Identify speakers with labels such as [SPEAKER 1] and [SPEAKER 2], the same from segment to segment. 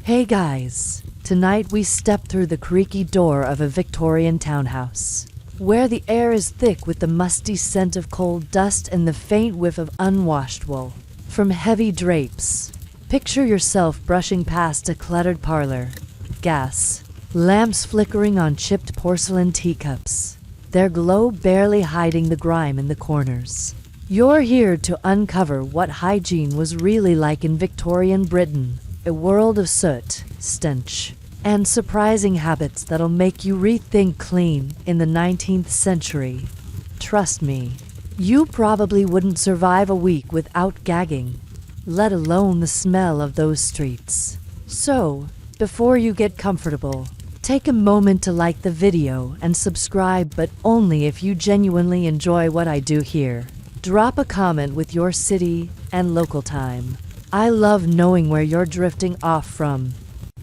[SPEAKER 1] Hey guys! Tonight we step through the creaky door of a Victorian townhouse, where the air is thick with the musty scent of coal dust and the faint whiff of unwashed wool from heavy drapes. Picture yourself brushing past a cluttered parlor. Gas lamps flickering on chipped porcelain teacups, their glow barely hiding the grime in the corners. You're here to uncover what hygiene was really like in Victorian Britain, a world of soot, stench, and surprising habits that'll make you rethink clean in the 19th century. Trust me, you probably wouldn't survive a week without gagging, let alone the smell of those streets. So, before you get comfortable, take a moment to like the video and subscribe, but only if you genuinely enjoy what I do here. Drop a comment with your city and local time. I love knowing where you're drifting off from.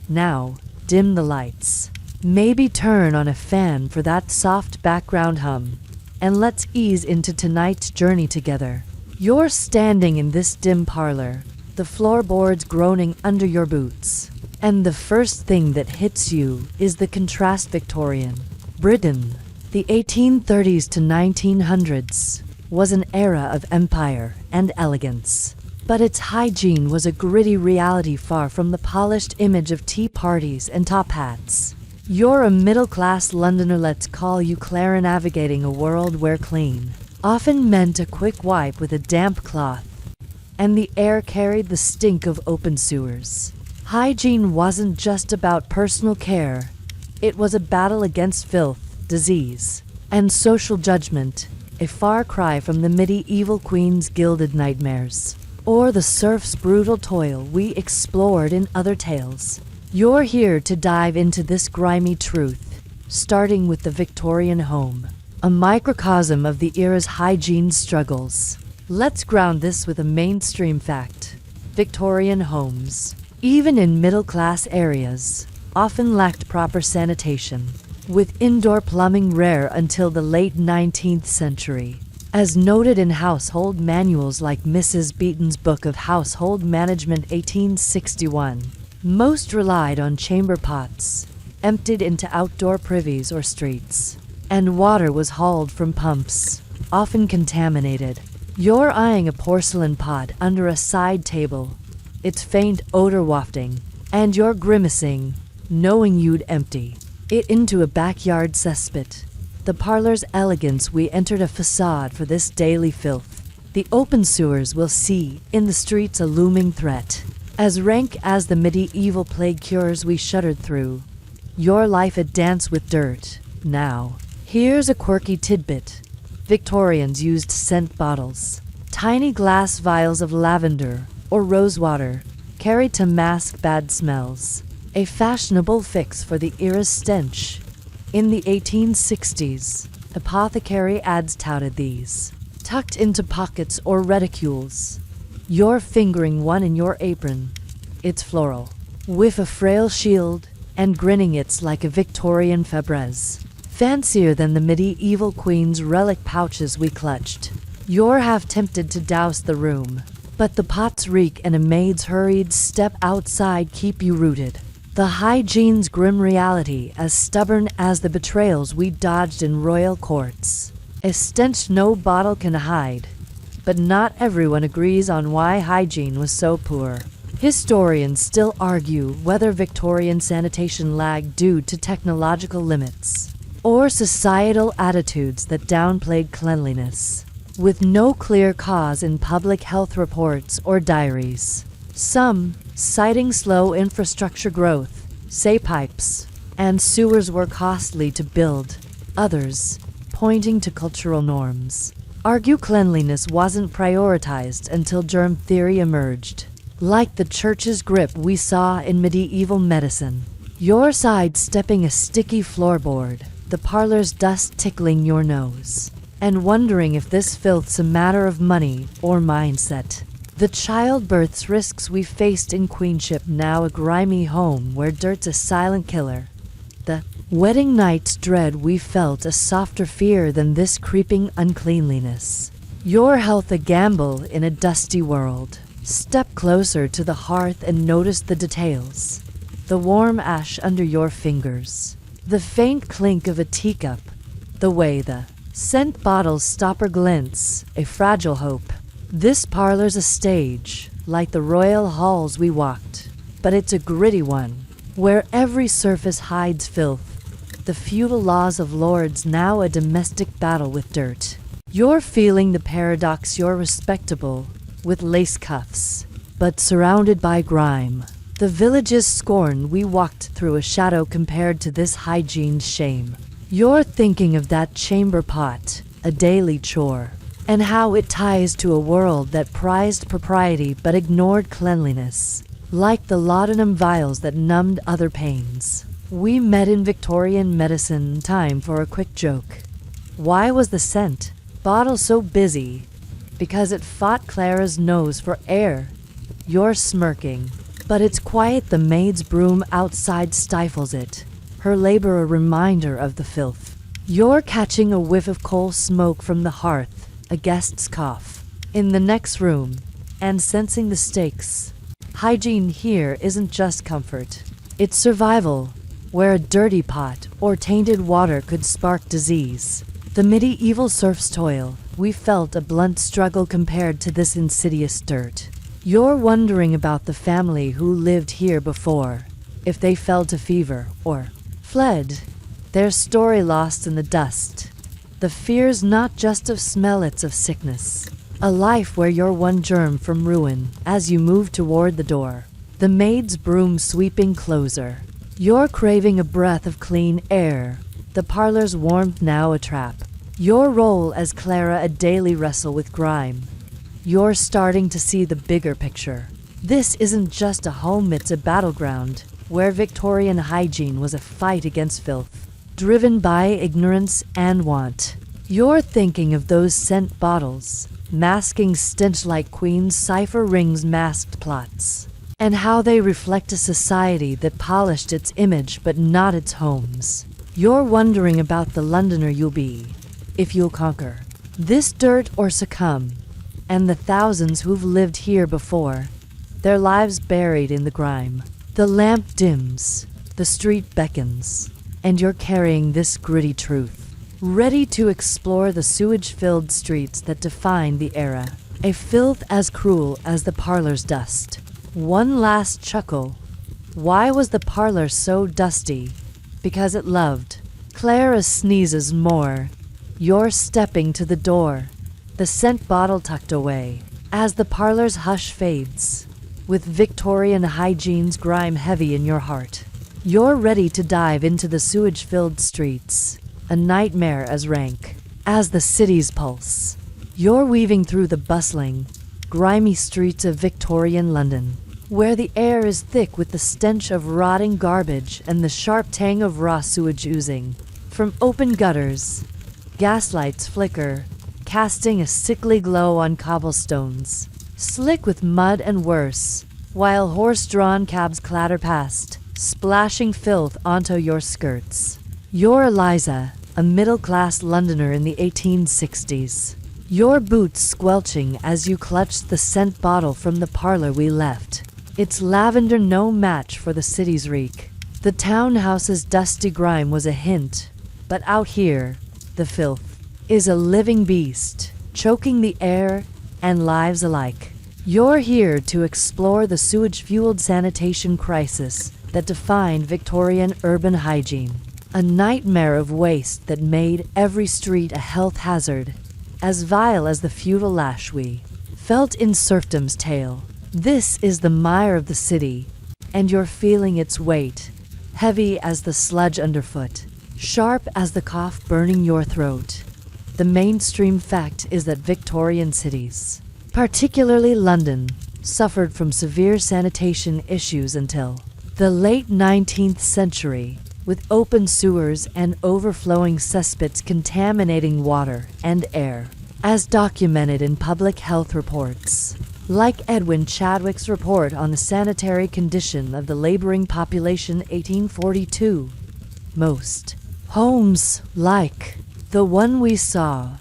[SPEAKER 1] Now, dim the lights. Maybe turn on a fan for that soft background hum. And let's ease into tonight's journey together. You're standing in this dim parlor, the floorboards groaning under your boots. And the first thing that hits you is the contrast. Victorian Britain, the 1830s to 1900s, was an era of empire and elegance. But its hygiene was a gritty reality far from the polished image of tea parties and top hats. You're a middle-class Londoner, let's call you Clara, navigating a world where clean often meant a quick wipe with a damp cloth, and the air carried the stink of open sewers. Hygiene wasn't just about personal care, it was a battle against filth, disease, and social judgment, a far cry from the medieval queen's gilded nightmares, or the serf's brutal toil we explored in other tales. You're here to dive into this grimy truth, starting with the Victorian home, a microcosm of the era's hygiene struggles. Let's ground this with a mainstream fact. Victorian homes, even in middle-class areas, often lacked proper sanitation, with indoor plumbing rare until the late 19th century. As noted in household manuals like Mrs. Beeton's Book of Household Management 1861, most relied on chamber pots, emptied into outdoor privies or streets, and water was hauled from pumps, often contaminated. You're eyeing a porcelain pot under a side table, its faint odor wafting, and you're grimacing, knowing you'd empty it into a backyard cesspit. The parlor's elegance, we entered a facade for this daily filth. The open sewers will see in the streets a looming threat, as rank as the medieval plague cures we shuddered through. Your life a dance with dirt. Now, here's a quirky tidbit. Victorians used scent bottles, tiny glass vials of lavender or rosewater, carried to mask bad smells, a fashionable fix for the era's stench. In the 1860s, apothecary ads touted these, tucked into pockets or reticules. You're fingering one in your apron. It's floral, with a frail shield, and grinning it's like a Victorian Febreze, fancier than the medieval queen's relic pouches we clutched. You're half tempted to douse the room, but the pots reek and a maid's hurried step outside keep you rooted. The hygiene's grim reality, as stubborn as the betrayals we dodged in royal courts. A stench no bottle can hide. But not everyone agrees on why hygiene was so poor. Historians still argue whether Victorian sanitation lagged due to technological limits, or societal attitudes that downplayed cleanliness, with no clear cause in public health reports or diaries. Some, citing slow infrastructure growth, say pipes and sewers were costly to build. Others, pointing to cultural norms, argue cleanliness wasn't prioritized until germ theory emerged. Like the church's grip we saw in medieval medicine. You're sidestepping a sticky floorboard, the parlor's dust tickling your nose, and wondering if this filth's a matter of money or mindset. The childbirth's risks we faced in queenship, now a grimy home where dirt's a silent killer. The wedding night's dread we felt, a softer fear than this creeping uncleanliness. Your health a gamble in a dusty world. Step closer to the hearth and notice the details. the warm ash under your fingers, the faint clink of a teacup, the way the scent bottle's stopper glints, a fragile hope. This parlor's a stage, like the royal halls we walked, but it's a gritty one, where every surface hides filth. The feudal laws of lords, now a domestic battle with dirt. You're feeling the paradox. You're respectable, with lace cuffs, but surrounded by grime. The village's scorn, we walked through a shadow compared to this hygiene's shame. You're thinking of that chamber pot, a daily chore, and how it ties to a world that prized propriety but ignored cleanliness, like the laudanum vials that numbed other pains. We met in Victorian medicine. Time for a quick joke. Why was the scent bottle so busy? Because it fought Clara's nose for air. You're smirking, but it's quiet. The maid's broom outside stifles it, her labor a reminder of the filth. You're catching a whiff of coal smoke from the hearth, a guest's cough in the next room, and sensing the stakes. Hygiene here isn't just comfort, it's survival, where a dirty pot or tainted water could spark disease. The medieval serf's toil, we felt a blunt struggle compared to this insidious dirt. You're wondering about the family who lived here before, if they fell to fever or fled, their story lost in the dust. The fear's not just of smell, it's of sickness. A life where you're one germ from ruin as you move toward the door. The maid's broom sweeping closer. You're craving a breath of clean air, the parlor's warmth now a trap. Your role as Clara a daily wrestle with grime. You're starting to see the bigger picture. This isn't just a home, it's a battleground, where Victorian hygiene was a fight against filth, driven by ignorance and want. You're thinking of those scent bottles, masking stench like Queen's cipher rings masked plots, and how they reflect a society that polished its image but not its homes. You're wondering about the Londoner you'll be, if you'll conquer this dirt or succumb, and the thousands who've lived here before, their lives buried in the grime. The lamp dims, the street beckons, and you're carrying this gritty truth, ready to explore the sewage-filled streets that define the era, a filth as cruel as the parlor's dust. One last chuckle. Why was the parlor so dusty? Because it loved. Clara sneezes more. You're stepping to the door, the scent bottle tucked away, as the parlor's hush fades, with Victorian hygiene's grime heavy in your heart. You're ready to dive into the sewage-filled streets, a nightmare as rank as the city's pulse. You're weaving through the bustling, grimy streets of Victorian London, where the air is thick with the stench of rotting garbage and the sharp tang of raw sewage oozing from open gutters. Gaslights flicker, casting a sickly glow on cobblestones, slick with mud and worse, while horse-drawn cabs clatter past, splashing filth onto your skirts. You're Eliza, a middle-class Londoner in the 1860s. Your boots squelching as you clutched the scent bottle from the parlor we left. Its lavender no match for the city's reek. The townhouse's dusty grime was a hint, but out here, the filth is a living beast, choking the air and lives alike. You're here to explore the sewage-fueled sanitation crisis that defined Victorian urban hygiene, a nightmare of waste that made every street a health hazard, as vile as the feudal lash we felt in serfdom's tale. This is the mire of the city, and you're feeling its weight, heavy as the sludge underfoot, sharp as the cough burning your throat. The mainstream fact is that Victorian cities, particularly London, suffered from severe sanitation issues until the late 19th century, with open sewers and overflowing cesspits contaminating water and air, as documented in public health reports, like Edwin Chadwick's report on the sanitary condition of the laboring population 1842. Most homes, like the one we saw,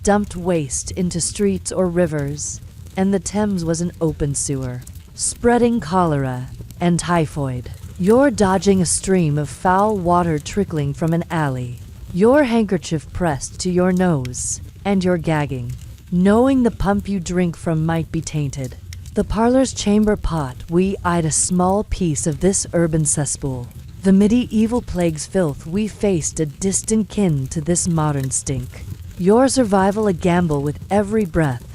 [SPEAKER 1] dumped waste into streets or rivers, and the Thames was an open sewer, spreading cholera and typhoid. You're dodging a stream of foul water trickling from an alley. Your handkerchief pressed to your nose, and you're gagging, knowing the pump you drink from might be tainted. The parlor's chamber pot, we eyed a small piece of this urban cesspool. The medieval plague's filth, we faced a distant kin to this modern stink. Your survival a gamble with every breath.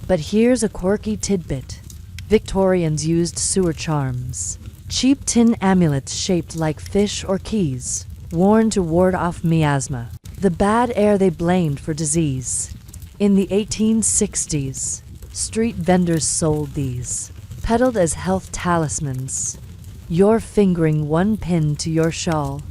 [SPEAKER 1] But here's a quirky tidbit. Victorians used sewer charms. Cheap tin amulets shaped like fish or keys, worn to ward off miasma, the bad air they blamed for disease. In the 1860s, street vendors sold these, peddled as health talismans. You're fingering one pin to your shawl.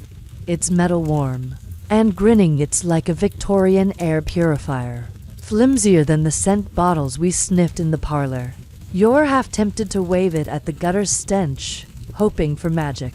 [SPEAKER 1] It's metal warm, and grinning it's like a Victorian air purifier, flimsier than the scent bottles we sniffed in the parlor. You're half tempted to wave it at the gutter's stench, hoping for magic.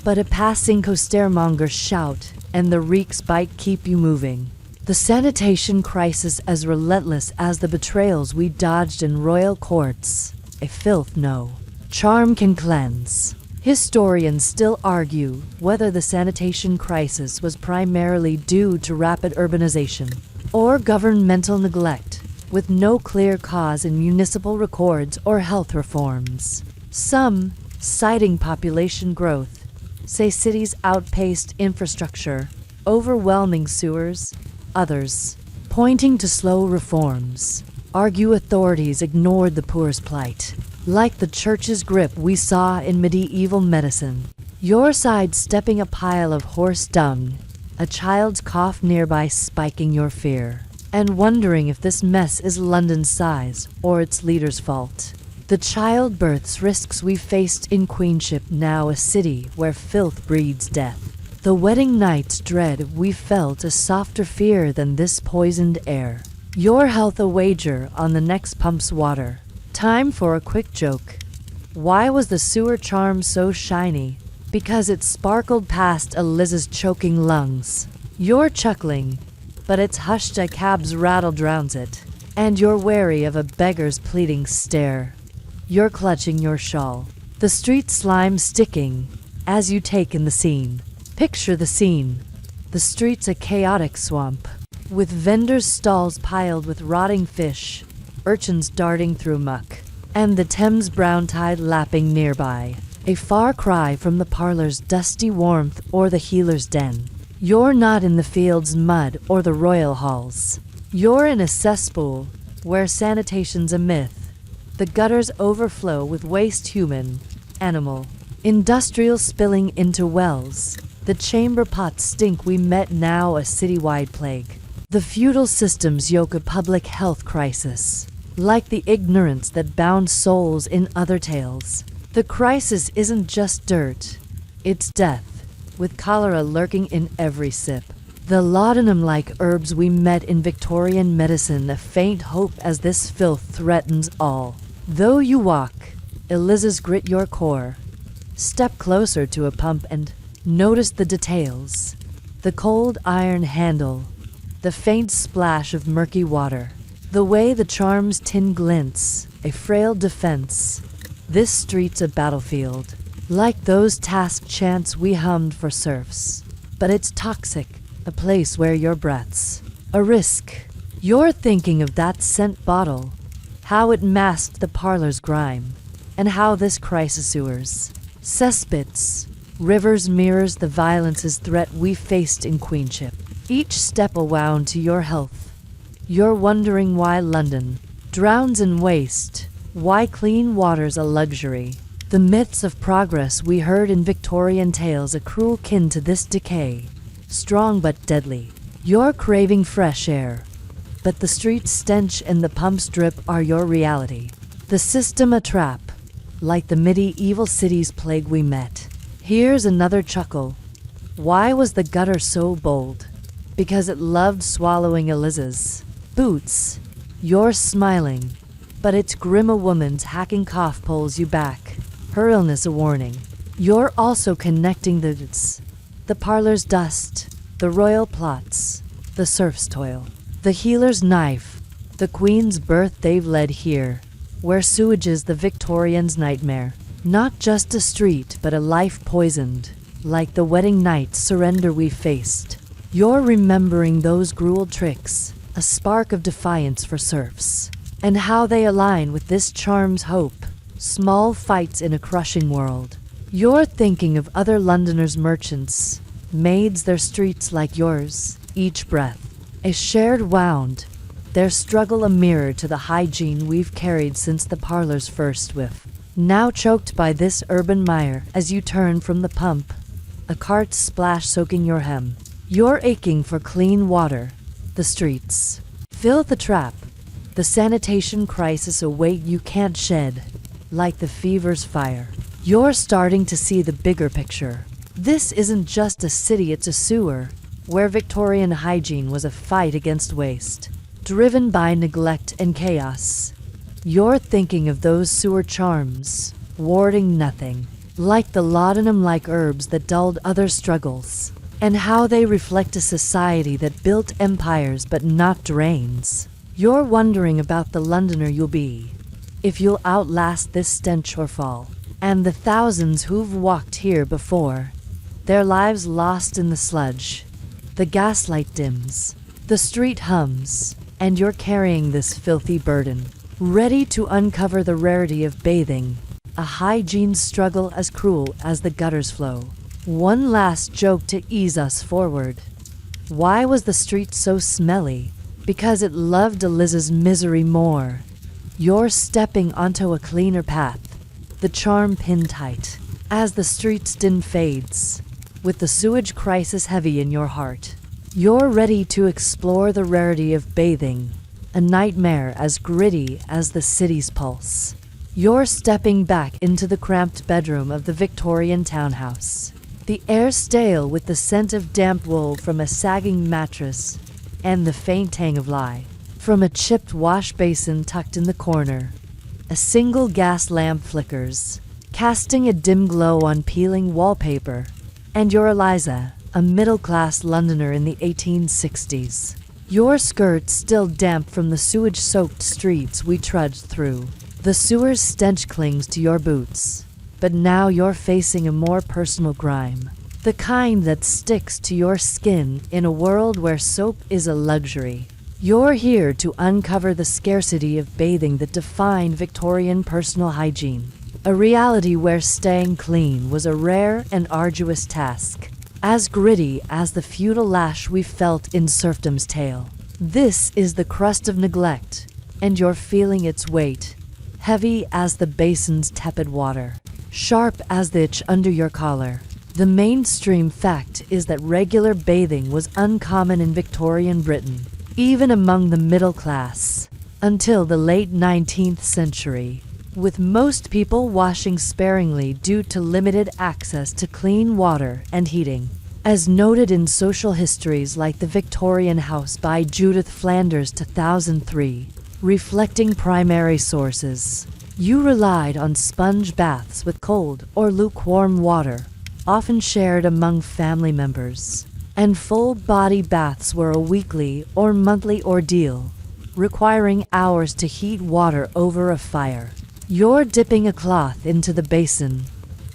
[SPEAKER 1] But a passing costermonger shout and the reek's bite keep you moving. The sanitation crisis as relentless as the betrayals we dodged in royal courts. A filth no charm can cleanse. Historians still argue whether the sanitation crisis was primarily due to rapid urbanization or governmental neglect, with no clear cause in municipal records or health reforms. Some, citing population growth, say cities outpaced infrastructure, overwhelming sewers. Others, pointing to slow reforms, argue authorities ignored the poor's plight, like the church's grip we saw in medieval medicine. Your sidestepping a pile of horse dung, a child's cough nearby spiking your fear, and wondering if this mess is London's size or its leader's fault. The childbirth's risks we faced in Queenship, now a city where filth breeds death. The wedding night's dread we felt a softer fear than this poisoned air. Your health a wager on the next pump's water. Time for a quick joke. Why was the sewer charm so shiny? Because it sparkled past Eliz's choking lungs. You're chuckling, but its hushed a cab's rattle drowns it. And you're wary of a beggar's pleading stare. You're clutching your shawl, the street slime sticking, as you take in the scene. Picture the scene. The street's a chaotic swamp, with vendors' stalls piled with rotting fish, urchins darting through muck, and the Thames brown tide lapping nearby. A far cry from the parlor's dusty warmth or the healer's den. You're not in the field's mud or the royal halls. You're in a cesspool, where sanitation's a myth. The gutters overflow with waste, human, animal, industrial, spilling into wells. The chamber pots stink we met, now a citywide plague. The feudal systems yoke a public health crisis, like the ignorance that bound souls in other tales. The crisis isn't just dirt, it's death, with cholera lurking in every sip. The laudanum-like herbs we met in Victorian medicine, a faint hope as this filth threatens all. Though you walk, Eliza's grit your core. Step closer to a pump and notice the details. The cold iron handle, the faint splash of murky water, the way the charm's tin glints, a frail defense. This street's a battlefield, like those task chants we hummed for serfs. But it's toxic, a place where your breath's a risk. You're thinking of that scent bottle, how it masked the parlor's grime, and how this crisis sewers, cesspits, rivers mirrors the violence's threat we faced in Queenship. Each step a wound to your health. You're wondering why London drowns in waste, why clean water's a luxury. The myths of progress we heard in Victorian tales, a cruel kin to this decay, strong but deadly. You're craving fresh air, but the street stench and the pump's drip are your reality. The system a trap, like the medieval city's plague we met. Here's another chuckle. Why was the gutter so bold? Because it loved swallowing Eliza's boots. You're smiling, but it's grim, a woman's hacking cough pulls you back, her illness a warning. You're also connecting the parlor's dust, the royal plots, the serf's toil, the healer's knife, the queen's birth they've led here, where sewage is the Victorian's nightmare. Not just a street, but a life poisoned, like the wedding night's surrender we faced. You're remembering those cruel tricks, a spark of defiance for serfs, and how they align with this charm's hope. Small fights in a crushing world. You're thinking of other Londoners' merchants, maids their streets like yours, each breath a shared wound, their struggle a mirror to the hygiene we've carried since the parlor's first whiff. Now choked by this urban mire as you turn from the pump, a cart splash soaking your hem. You're aching for clean water, the streets. Fill the trap, the sanitation crisis a weight you can't shed, like the fever's fire. You're starting to see the bigger picture. This isn't just a city, it's a sewer, where Victorian hygiene was a fight against waste, driven by neglect and chaos. You're thinking of those sewer charms, warding nothing, like the laudanum-like herbs that dulled other struggles, and how they reflect a society that built empires but not drains. You're wondering about the Londoner you'll be, if you'll outlast this stench or fall. And the thousands who've walked here before, their lives lost in the sludge. The gaslight dims, the street hums, and you're carrying this filthy burden, ready to uncover the rarity of bathing, a hygiene struggle as cruel as the gutters flow. One last joke to ease us forward. Why was the street so smelly? Because it loved Eliz's misery more. You're stepping onto a cleaner path, the charm pinned tight, as the street's din fades, with the sewage crisis heavy in your heart. You're ready to explore the rarity of bathing, a nightmare as gritty as the city's pulse. You're stepping back into the cramped bedroom of the Victorian townhouse. The air stale with the scent of damp wool from a sagging mattress, and the faint tang of lye from a chipped wash basin tucked in the corner. A single gas lamp flickers, casting a dim glow on peeling wallpaper. And you're Eliza, a middle-class Londoner in the 1860s. Your skirt still damp from the sewage-soaked streets we trudged through. The sewer's stench clings to your boots, but now you're facing a more personal grime. The kind that sticks to your skin in a world where soap is a luxury. You're here to uncover the scarcity of bathing that defined Victorian personal hygiene, a reality where staying clean was a rare and arduous task, as gritty as the feudal lash we felt in serfdom's tale. This is the crust of neglect, and you're feeling its weight, heavy as the basin's tepid water, sharp as the itch under your collar. The mainstream fact is that regular bathing was uncommon in Victorian Britain, even among the middle class, until the late 19th century, with most people washing sparingly due to limited access to clean water and heating. As noted in social histories like The Victorian House by Judith Flanders 2003, reflecting primary sources, you relied on sponge baths with cold or lukewarm water, often shared among family members. And full-body baths were a weekly or monthly ordeal, requiring hours to heat water over a fire. You're dipping a cloth into the basin.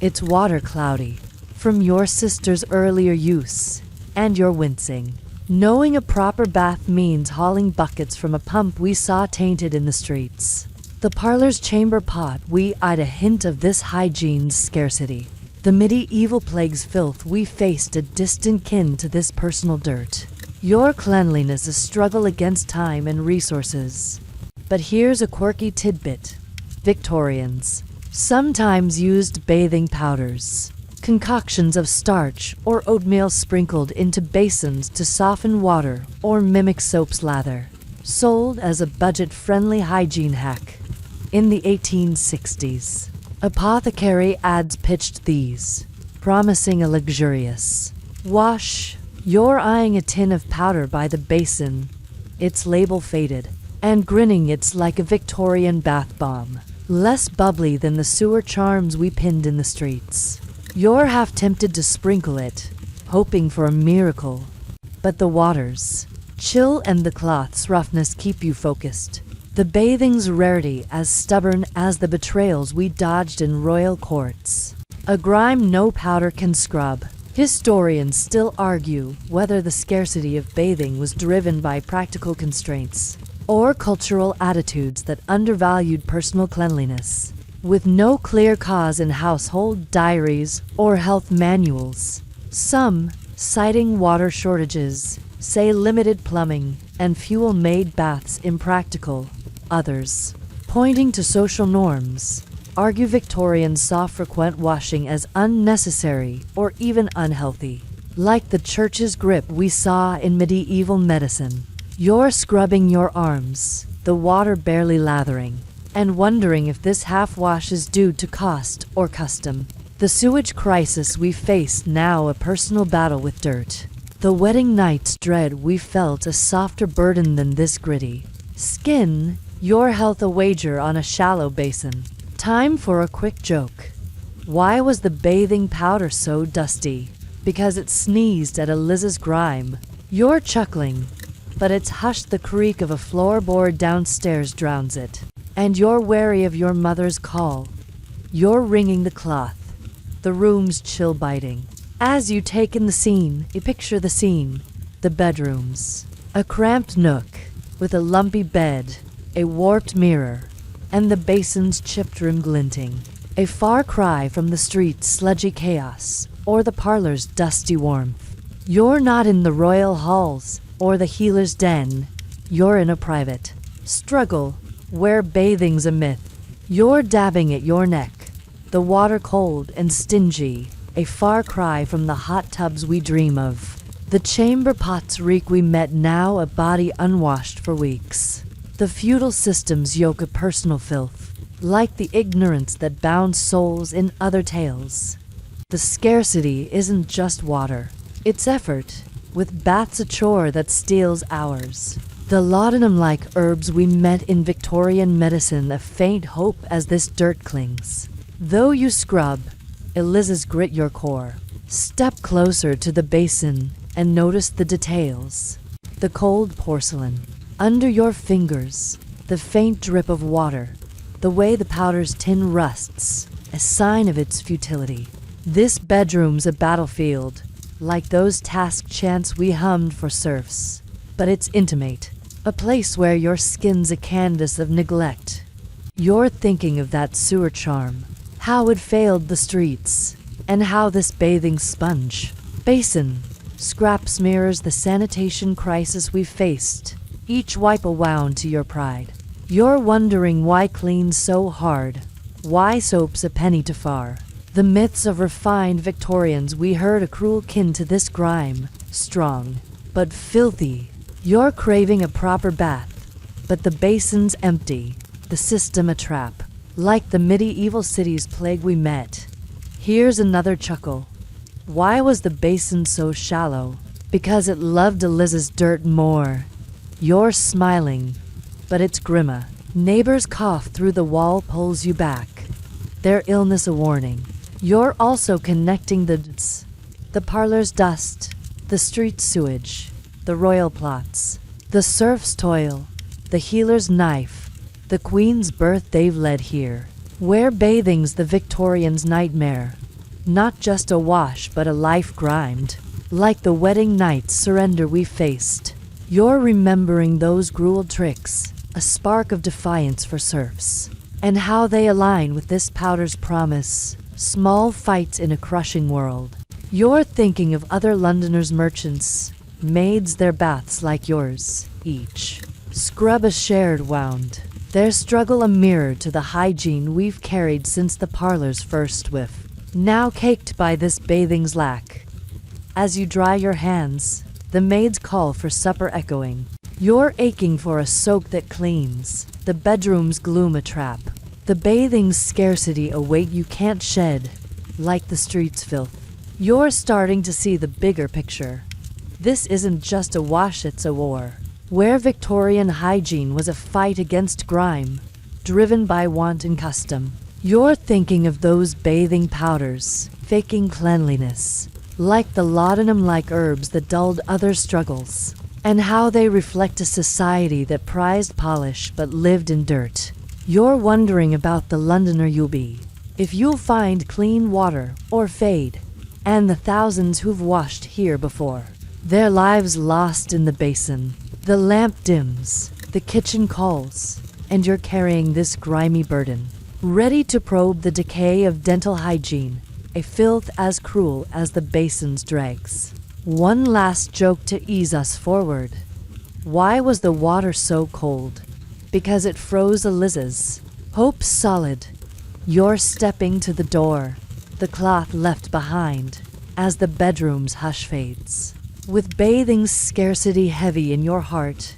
[SPEAKER 1] It's water cloudy, from your sister's earlier use, and you're wincing, knowing a proper bath means hauling buckets from a pump we saw tainted in the streets. The parlor's chamber pot, we eyed a hint of this hygiene's scarcity. The medieval plague's filth we faced a distant kin to this personal dirt. Your cleanliness a struggle against time and resources. But here's a quirky tidbit. Victorians sometimes used bathing powders, concoctions of starch or oatmeal sprinkled into basins to soften water or mimic soap's lather, sold as a budget-friendly hygiene hack. In the 1860s, apothecary ads pitched these, promising a luxurious wash. You're eyeing a tin of powder by the basin, its label faded, and grinning it's like a Victorian bath bomb, less bubbly than the sewer charms we pinned in the streets. You're half tempted to sprinkle it, hoping for a miracle, but the water's chill and the cloth's roughness keep you focused. The bathing's rarity as stubborn as the betrayals we dodged in royal courts. A grime no powder can scrub. Historians still argue whether the scarcity of bathing was driven by practical constraints or cultural attitudes that undervalued personal cleanliness. With no clear cause in household diaries or health manuals, some, citing water shortages, say limited plumbing and fuel made baths impractical. Others, pointing to social norms, argue Victorians saw frequent washing as unnecessary or even unhealthy. Like the church's grip we saw in medieval medicine. You're scrubbing your arms, the water barely lathering, and wondering if this half-wash is due to cost or custom. The sewage crisis we face now a personal battle with dirt. The wedding night's dread we felt a softer burden than this gritty. Skin, your health a wager on a shallow basin. Time for a quick joke. Why was the bathing powder so dusty? Because it sneezed at Eliz's grime. You're chuckling, but it's hushed the creak of a floorboard downstairs drowns it. And you're wary of your mother's call. You're wringing the cloth. The room's chill biting. As you take in the scene, you picture the scene. The bedrooms. A cramped nook with a lumpy bed, a warped mirror, and the basin's chipped rim glinting. A far cry from the street's sludgy chaos, or the parlor's dusty warmth. You're not in the royal halls, or the healer's den. You're in a private struggle, where bathing's a myth. You're dabbing at your neck, the water cold and stingy, a far cry from the hot tubs we dream of. The chamber pots reek we met now a body unwashed for weeks. The feudal system's yoke of personal filth, like the ignorance that bound souls in other tales. The scarcity isn't just water, it's effort, with baths a chore that steals hours. The laudanum-like herbs we met in Victorian medicine a faint hope as this dirt clings. Though you scrub, Eliz's grit your core. Step closer to the basin and notice the details. The cold porcelain. Under your fingers, the faint drip of water, the way the powder's tin rusts, a sign of its futility. This bedroom's a battlefield, like those task chants we hummed for serfs. But it's intimate, a place where your skin's a canvas of neglect. You're thinking of that sewer charm, how it failed the streets, and how this bathing sponge, basin, scraps mirrors the sanitation crisis we faced. Each wipe a wound to your pride. You're wondering why clean's so hard, why soap's a penny too far. The myths of refined Victorians we heard a cruel kin to this grime, strong, but filthy. You're craving a proper bath, but the basin's empty, the system a trap, like the medieval city's plague we met. Here's another chuckle. Why was the basin so shallow? Because it loved Eliz's dirt more. You're smiling, but it's grimmer. Neighbors cough through the wall pulls you back. Their illness a warning. You're also connecting the dots. The parlor's dust, the street's sewage, the royal plots, the serf's toil, the healer's knife, the queen's birth they've led here. Where bathing's the Victorian's nightmare. Not just a wash but a life grimed. Like the wedding night's surrender we faced. You're remembering those gruel tricks, a spark of defiance for serfs, and how they align with this powder's promise, small fights in a crushing world. You're thinking of other Londoners' merchants, maids their baths like yours, each scrub a shared wound, their struggle a mirror to the hygiene we've carried since the parlor's first whiff, now caked by this bathing's lack. As you dry your hands, the maid's call for supper echoing. You're aching for a soak that cleans, the bedroom's gloom a trap, the bathing's scarcity a weight you can't shed, like the street's filth. You're starting to see the bigger picture. This isn't just a wash, it's a war. Where Victorian hygiene was a fight against grime, driven by want and custom. You're thinking of those bathing powders, faking cleanliness, like the laudanum-like herbs that dulled other struggles. and how they reflect a society that prized polish but lived in dirt. You're wondering about the Londoner you'll be, if you'll find clean water or fade, and the thousands who've washed here before. Their lives lost in the basin. The lamp dims, the kitchen calls, and you're carrying this grimy burden, ready to probe the decay of dental hygiene, a filth as cruel as the basin's dregs. One last joke to ease us forward. Why was the water so cold? Because it froze Eliza's. Hope solid. You're stepping to the door, the cloth left behind, as the bedroom's hush fades. With bathing's scarcity heavy in your heart,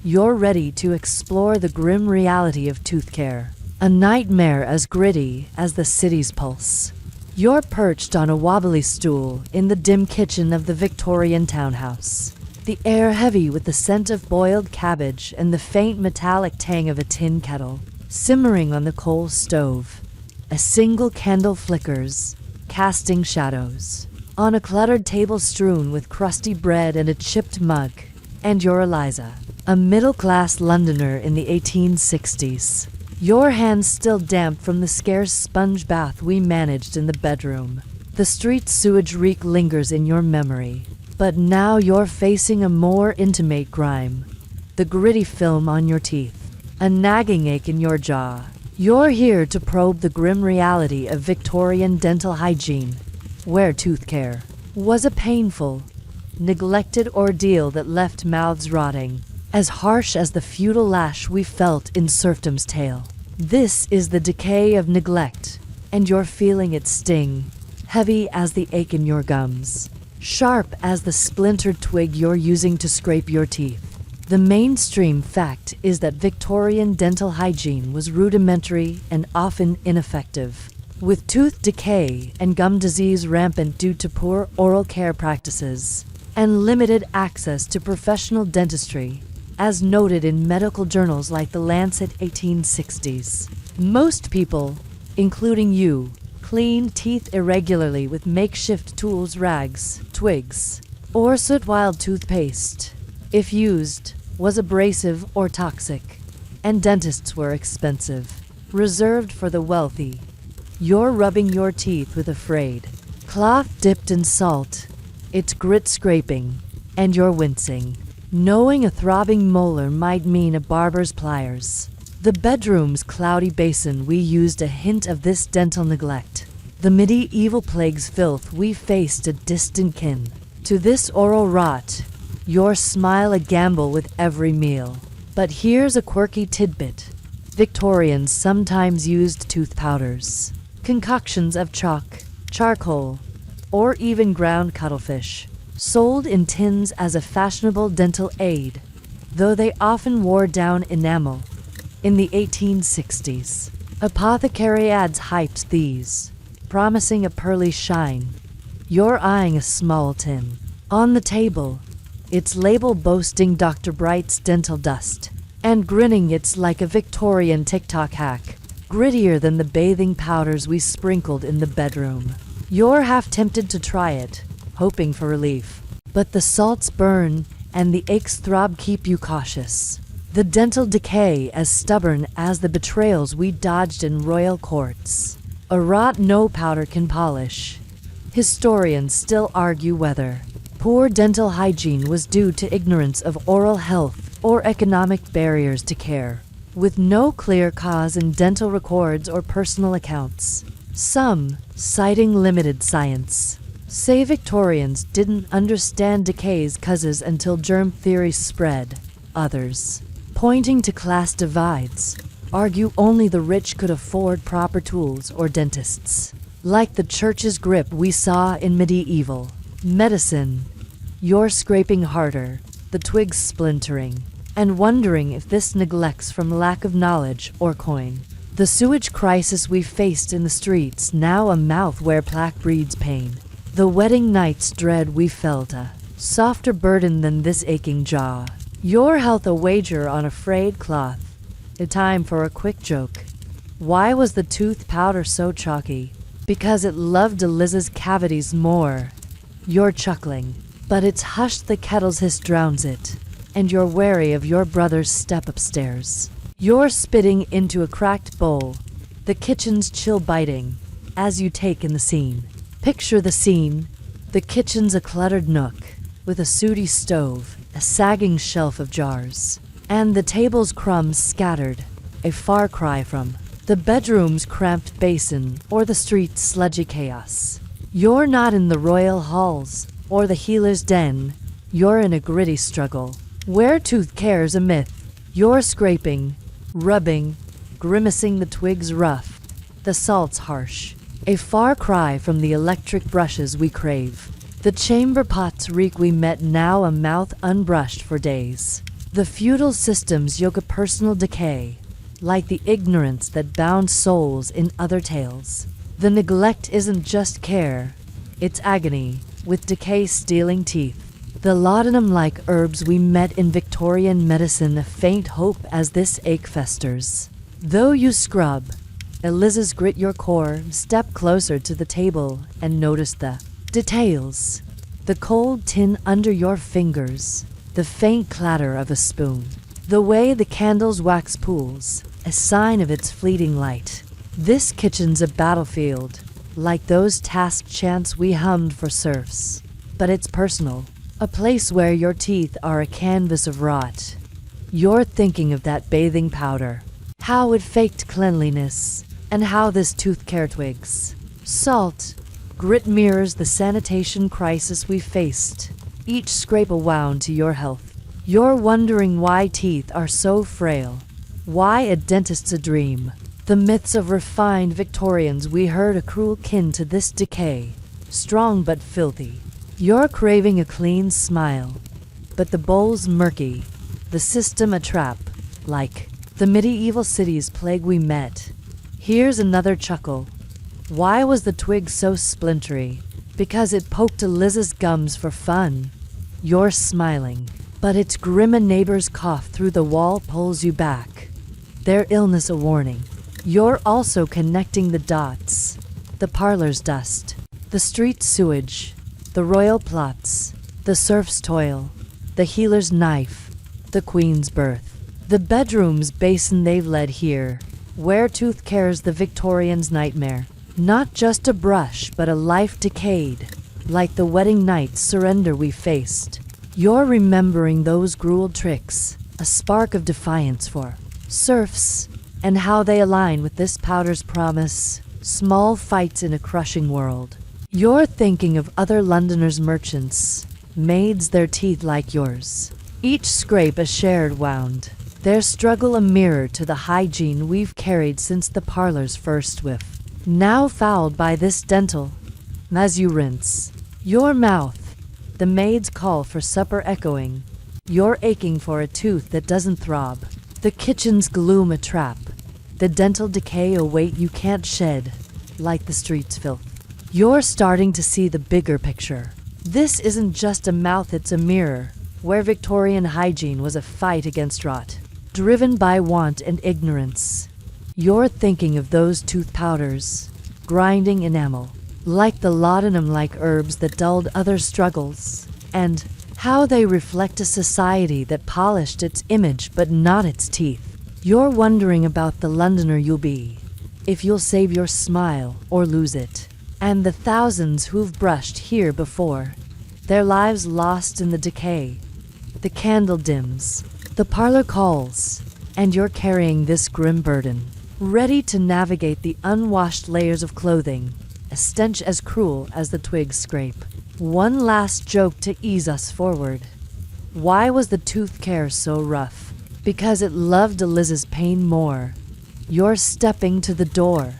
[SPEAKER 1] you're ready to explore the grim reality of tooth care, a nightmare as gritty as the city's pulse. You're perched on a wobbly stool in the dim kitchen of the Victorian townhouse, the air heavy with the scent of boiled cabbage and the faint metallic tang of a tin kettle, simmering on the coal stove. A single candle flickers, casting shadows on a cluttered table strewn with crusty bread and a chipped mug. And you're Eliza, a middle-class Londoner in the 1860s. Your hands still damp from the scarce sponge bath we managed in the bedroom. The street sewage reek lingers in your memory, but now you're facing a more intimate grime. The gritty film on your teeth, a nagging ache in your jaw. You're here to probe the grim reality of Victorian dental hygiene, where tooth care was a painful, neglected ordeal that left mouths rotting, as harsh as the feudal lash we felt in serfdom's tale. This is the decay of neglect, and you're feeling its sting, heavy as the ache in your gums, sharp as the splintered twig you're using to scrape your teeth. The mainstream fact is that Victorian dental hygiene was rudimentary and often ineffective, with tooth decay and gum disease rampant due to poor oral care practices and limited access to professional dentistry, as noted in medical journals like the Lancet 1860s. Most people, including you, clean teeth irregularly with makeshift tools, rags, twigs, or soot-wild toothpaste. If used, was abrasive or toxic, and dentists were expensive, reserved for the wealthy. You're rubbing your teeth with a frayed cloth dipped in salt, its grit scraping, and you're wincing, knowing a throbbing molar might mean a barber's pliers. The bedroom's cloudy basin, we used a hint of this dental neglect. The medieval plague's filth, we faced a distant kin to this oral rot. Your smile a gamble with every meal. But here's a quirky tidbit. Victorians sometimes used tooth powders, concoctions of chalk, charcoal, or even ground cuttlefish, sold in tins as a fashionable dental aid, though they often wore down enamel. In the 1860s, apothecary ads hyped these, promising a pearly shine. You're eyeing a small tin. On the table, its label boasting Dr. Bright's dental dust, and grinning it's like a Victorian TikTok hack, grittier than the bathing powders we sprinkled in the bedroom. You're half tempted to try it, hoping for relief. But the salts burn, and the aches throb keep you cautious. The dental decay as stubborn as the betrayals we dodged in royal courts. A rot no powder can polish. Historians still argue whether poor dental hygiene was due to ignorance of oral health or economic barriers to care, with no clear cause in dental records or personal accounts. Some, citing limited science, say Victorians didn't understand decay's causes until germ theory spread. Others, pointing to class divides, argue only the rich could afford proper tools or dentists. Like the church's grip we saw in medieval medicine, you're scraping harder, the twigs splintering, and wondering if this neglect's from lack of knowledge or coin. The sewage crisis we faced in the streets, now a mouth where plaque breeds pain. The wedding night's dread we felt, a softer burden than this aching jaw. Your health a wager on a frayed cloth. A time for a quick joke. Why was the tooth powder so chalky? Because it loved Eliza's cavities more. You're chuckling, but it's hushed the kettle's hiss drowns it. and you're wary of your brother's step upstairs. You're spitting into a cracked bowl, the kitchen's chill biting, as you take in the scene. Picture the scene. The kitchen's a cluttered nook, with a sooty stove, a sagging shelf of jars, and the table's crumbs scattered, a far cry from the bedroom's cramped basin or the street's sludgy chaos. You're not in the royal halls or the healer's den. You're in a gritty struggle, where tooth care's a myth. You're scraping, rubbing, grimacing, the twigs rough, the salt's harsh, a far cry from the electric brushes we crave. The chamber pots reek we met, now a mouth unbrushed for days. The feudal systems yoke a personal decay, like the ignorance that bound souls in other tales. The neglect isn't just care, it's agony, with decay stealing teeth. The laudanum-like herbs we met in Victorian medicine, a faint hope as this ache festers. Though you scrub, Eliza's grit your core, step closer to the table and notice the details. The cold tin under your fingers, the faint clatter of a spoon, the way the candle's wax pools, a sign of its fleeting light. This kitchen's a battlefield, like those task chants we hummed for serfs. But it's personal, a place where your teeth are a canvas of rot. You're thinking of that bathing powder, how it faked cleanliness, and how this tooth care twigs. Salt, grit mirrors the sanitation crisis we faced, each scrape a wound to your health. You're wondering why teeth are so frail, why a dentist's a dream. The myths of refined Victorians we heard, a cruel kin to this decay, strong but filthy. You're craving a clean smile, but the bowl's murky, the system a trap, like the medieval city's plague we met. Here's another chuckle. Why was the twig so splintery? Because it poked Eliza's gums for fun. You're smiling, but its grim, a neighbor's cough through the wall pulls you back, their illness a warning. You're also connecting the dots. The parlor's dust, the street's sewage, the royal plots, the serf's toil, the healer's knife, the queen's birth, the bedroom's basin they've led here, where tooth care's the Victorian's nightmare. Not just a brush, but a life decayed, like the wedding night's surrender we faced. You're remembering those gruel tricks, a spark of defiance for serfs, and how they align with this powder's promise, small fights in a crushing world. You're thinking of other Londoners' merchants, maids, their teeth like yours, each scrape a shared wound, their struggle a mirror to the hygiene we've carried since the parlor's first whiff, now fouled by this dental. As you rinse your mouth, the maid's call for supper echoing, you're aching for a tooth that doesn't throb, the kitchen's gloom a trap, the dental decay a weight you can't shed, like the street's filth. You're starting to see the bigger picture. This isn't just a mouth, it's a mirror, where Victorian hygiene was a fight against rot, driven by want and ignorance. You're thinking of those tooth powders, grinding enamel, like the laudanum-like herbs that dulled other struggles, and how they reflect a society that polished its image but not its teeth. You're wondering about the Londoner you'll be, if you'll save your smile or lose it, and the thousands who've brushed here before, their lives lost in the decay. The candle dims, the parlor calls, and you're carrying this grim burden, ready to navigate the unwashed layers of clothing, a stench as cruel as the twigs scrape. One last joke to ease us forward. Why was the tooth care so rough? Because it loved Eliza's pain more. You're stepping to the door,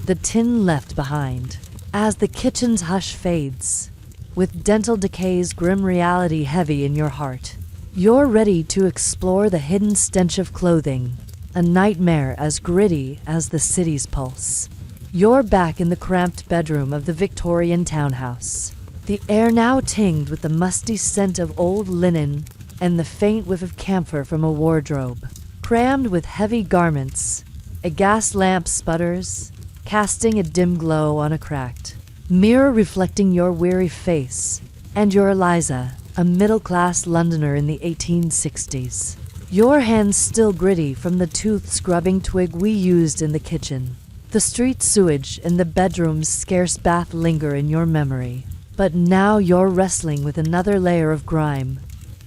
[SPEAKER 1] the tin left behind, as the kitchen's hush fades, with dental decay's grim reality heavy in your heart. You're ready to explore the hidden stench of clothing, a nightmare as gritty as the city's pulse. You're back in the cramped bedroom of the Victorian townhouse, the air now tinged with the musty scent of old linen and the faint whiff of camphor from a wardrobe. Crammed with heavy garments, a gas lamp sputters, casting a dim glow on a cracked mirror reflecting your weary face, and your Eliza, a middle-class Londoner in the 1860s. Your hands still gritty from the tooth-scrubbing twig we used in the kitchen. The street sewage and the bedroom's scarce bath linger in your memory. But now you're wrestling with another layer of grime.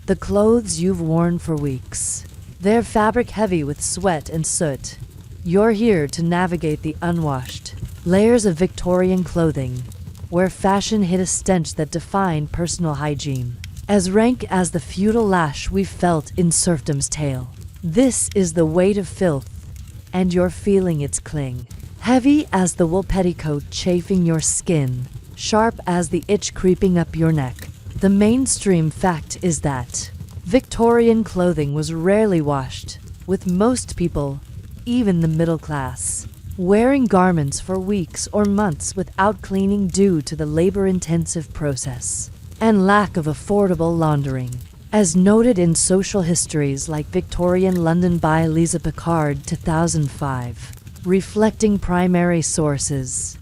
[SPEAKER 1] The clothes you've worn for weeks. They're fabric heavy with sweat and soot. You're here to navigate the unwashed layers of Victorian clothing, where fashion hid a stench that defined personal hygiene, as rank as the feudal lash we felt in serfdom's tale. This is the weight of filth, and you're feeling its cling. Heavy as the wool petticoat chafing your skin, sharp as the itch creeping up your neck. The mainstream fact is that Victorian clothing was rarely washed, with most people, even the middle class, wearing garments for weeks or months without cleaning due to the labor-intensive process and lack of affordable laundering. As noted in social histories like Victorian London by Lisa Pickard 2005, reflecting primary sources,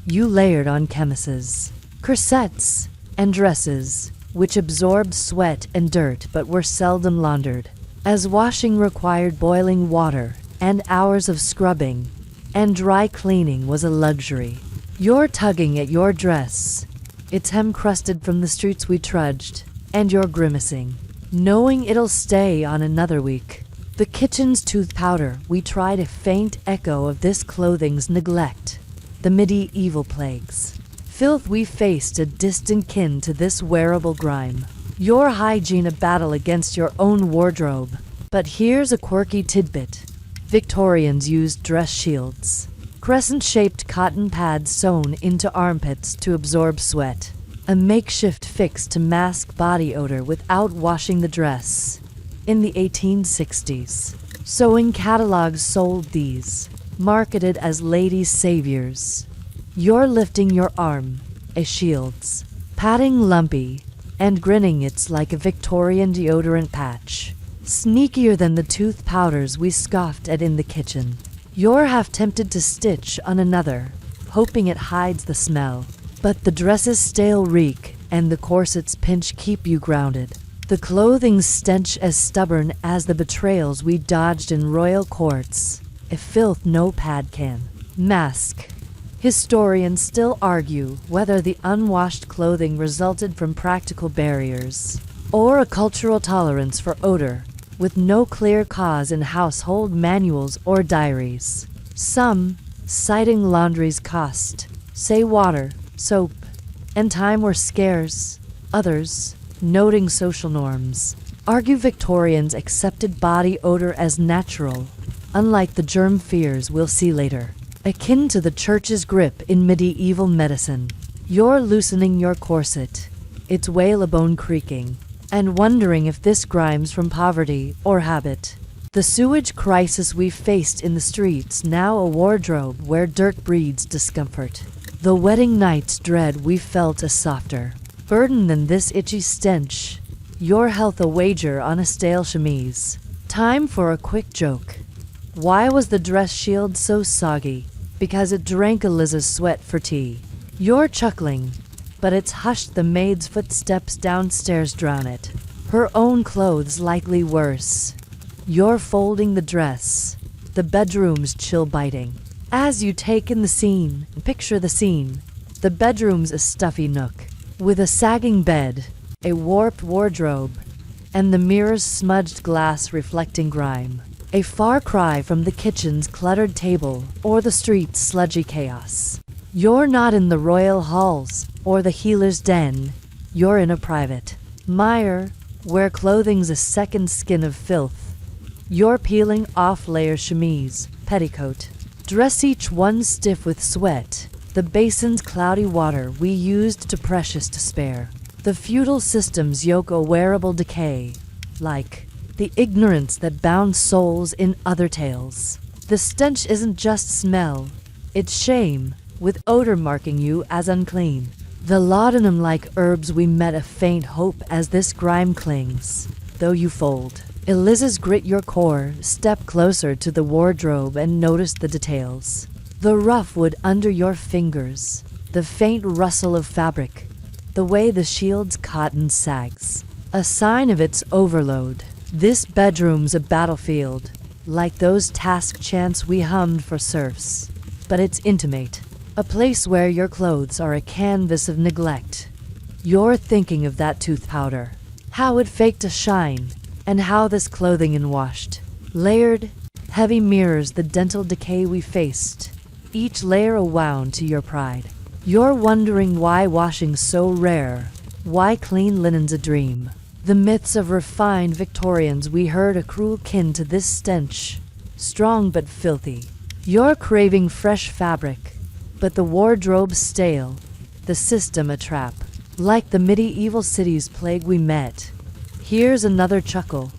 [SPEAKER 1] you layered on chemises, corsets, and dresses, which absorbed sweat and dirt but were seldom laundered, as washing required boiling water and hours of scrubbing, and dry cleaning was a luxury. You're tugging at your dress, its hem crusted from the streets we trudged, and you're grimacing, knowing it'll stay on another week. The kitchen's tooth powder, we tried a faint echo of this clothing's neglect. The medieval plagues. Filth we faced a distant kin to this wearable grime. Your hygiene a battle against your own wardrobe. But here's a quirky tidbit. Victorians used dress shields. Crescent-shaped cotton pads sewn into armpits to absorb sweat. A makeshift fix to mask body odor without washing the dress. In the 1860s, sewing catalogs sold these, marketed as ladies' saviors. You're lifting your arm, a shield's, patting lumpy, and grinning it's like a Victorian deodorant patch, sneakier than the tooth powders we scoffed at in the kitchen. You're half tempted to stitch on another, hoping it hides the smell. But the dress's stale reek and the corset's pinch keep you grounded. The clothing's stench as stubborn as the betrayals we dodged in royal courts, a filth no pad can mask. Historians still argue whether the unwashed clothing resulted from practical barriers or a cultural tolerance for odor, with no clear cause in household manuals or diaries. Some, citing laundry's cost, say water, soap, and time were scarce. Others, noting social norms, argue Victorians accepted body odor as natural, unlike the germ fears we'll see later. Akin to the church's grip in medieval medicine, you're loosening your corset, its whalebone creaking, and wondering if this grimes from poverty or habit. The sewage crisis we faced in the streets, now a wardrobe where dirt breeds discomfort. The wedding night's dread we felt a softer burden than this itchy stench. Your health a wager on a stale chemise. Time for a quick joke. Why was the dress shield so soggy? Because it drank Eliza's sweat for tea. You're chuckling, but it's hushed the maid's footsteps downstairs drown it. Her own clothes likely worse. You're folding the dress, the bedroom's chill biting. As you take in the scene, picture the scene. The bedroom's a stuffy nook, with a sagging bed, a warped wardrobe, and the mirror's smudged glass reflecting grime. A far cry from the kitchen's cluttered table or the street's sludgy chaos. You're not in the royal halls or the healer's den. You're in a private mire where clothing's a second skin of filth. You're peeling off layer chemise, petticoat, dress each one stiff with sweat. The basin's cloudy water we used to precious to spare. The feudal systems yoke a wearable decay, like the ignorance that bound souls in other tales. The stench isn't just smell, it's shame, with odor marking you as unclean. The laudanum-like herbs we met a faint hope as this grime clings, though you fold. Eliza's grit your core, step closer to the wardrobe and notice the details. The rough wood under your fingers, the faint rustle of fabric, the way the shield's cotton sags. a sign of its overload. This bedroom's a battlefield, like those task chants we hummed for serfs. But it's intimate, a place where your clothes are a canvas of neglect. You're thinking of that tooth powder, how it faked a shine, and how this clothing unwashed, layered, heavy mirrors the dental decay we faced, each layer a wound to your pride. You're wondering why washing's so rare, why clean linen's a dream. The myths of refined Victorians we heard are cruel kin to this stench, strong but filthy. You're craving fresh fabric, but the wardrobe's stale, the system a trap. Like the medieval city's plague we met. Here's another chuckle.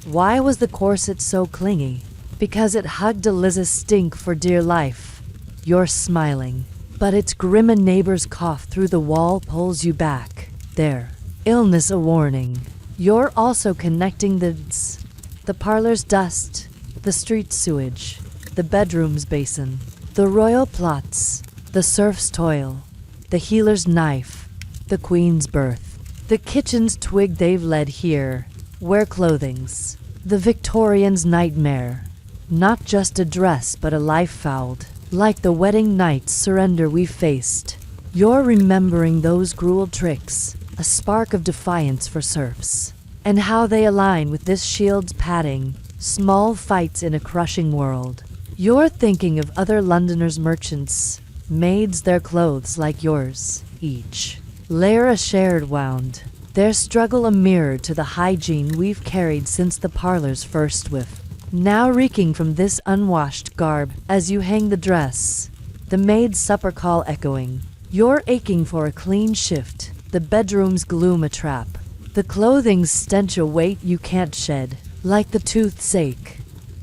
[SPEAKER 1] Why was the corset so clingy? Because it hugged Eliza's stink for dear life. You're smiling, but its grim a neighbor's cough through the wall pulls you back. There, illness a warning. You're also connecting the parlor's dust, the street sewage, the bedroom's basin, the royal plots, the serf's toil, the healer's knife, the queen's birth, the kitchen's twig they've led here, where clothing's the Victorian's nightmare, not just a dress but a life fouled, like the wedding night's surrender we faced. You're remembering those cruel tricks, a spark of defiance for serfs, and how they align with this shield's padding, small fights in a crushing world. You're thinking of other Londoners' merchants, maids their clothes like yours, each layer a shared wound, their struggle a mirror to the hygiene we've carried since the parlor's first whiff. Now reeking from this unwashed garb as you hang the dress, the maid's supper call echoing. You're aching for a clean shift, the bedroom's gloom a trap, the clothing's stench a weight you can't shed, like the tooth's ache.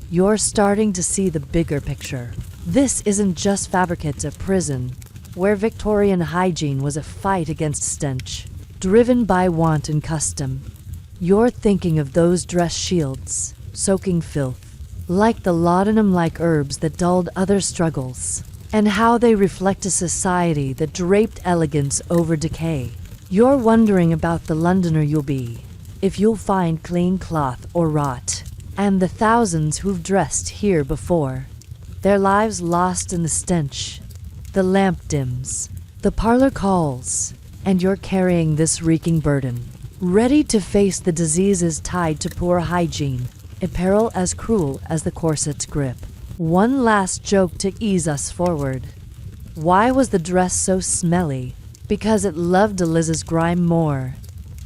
[SPEAKER 1] You're starting to see the bigger picture. This isn't just fabricates of prison, where Victorian hygiene was a fight against stench, driven by want and custom. You're thinking of those dress shields, soaking filth, like the laudanum-like herbs that dulled other struggles, and how they reflect a society that draped elegance over decay. You're wondering about the Londoner you'll be, if you'll find clean cloth or rot, and the thousands who've dressed here before, their lives lost in the stench. The lamp dims, the parlor calls, and you're carrying this reeking burden, ready to face the diseases tied to poor hygiene, a peril as cruel as the corset's grip. One last joke to ease us forward. Why was the dress so smelly? Because it loved Eliza's grime more.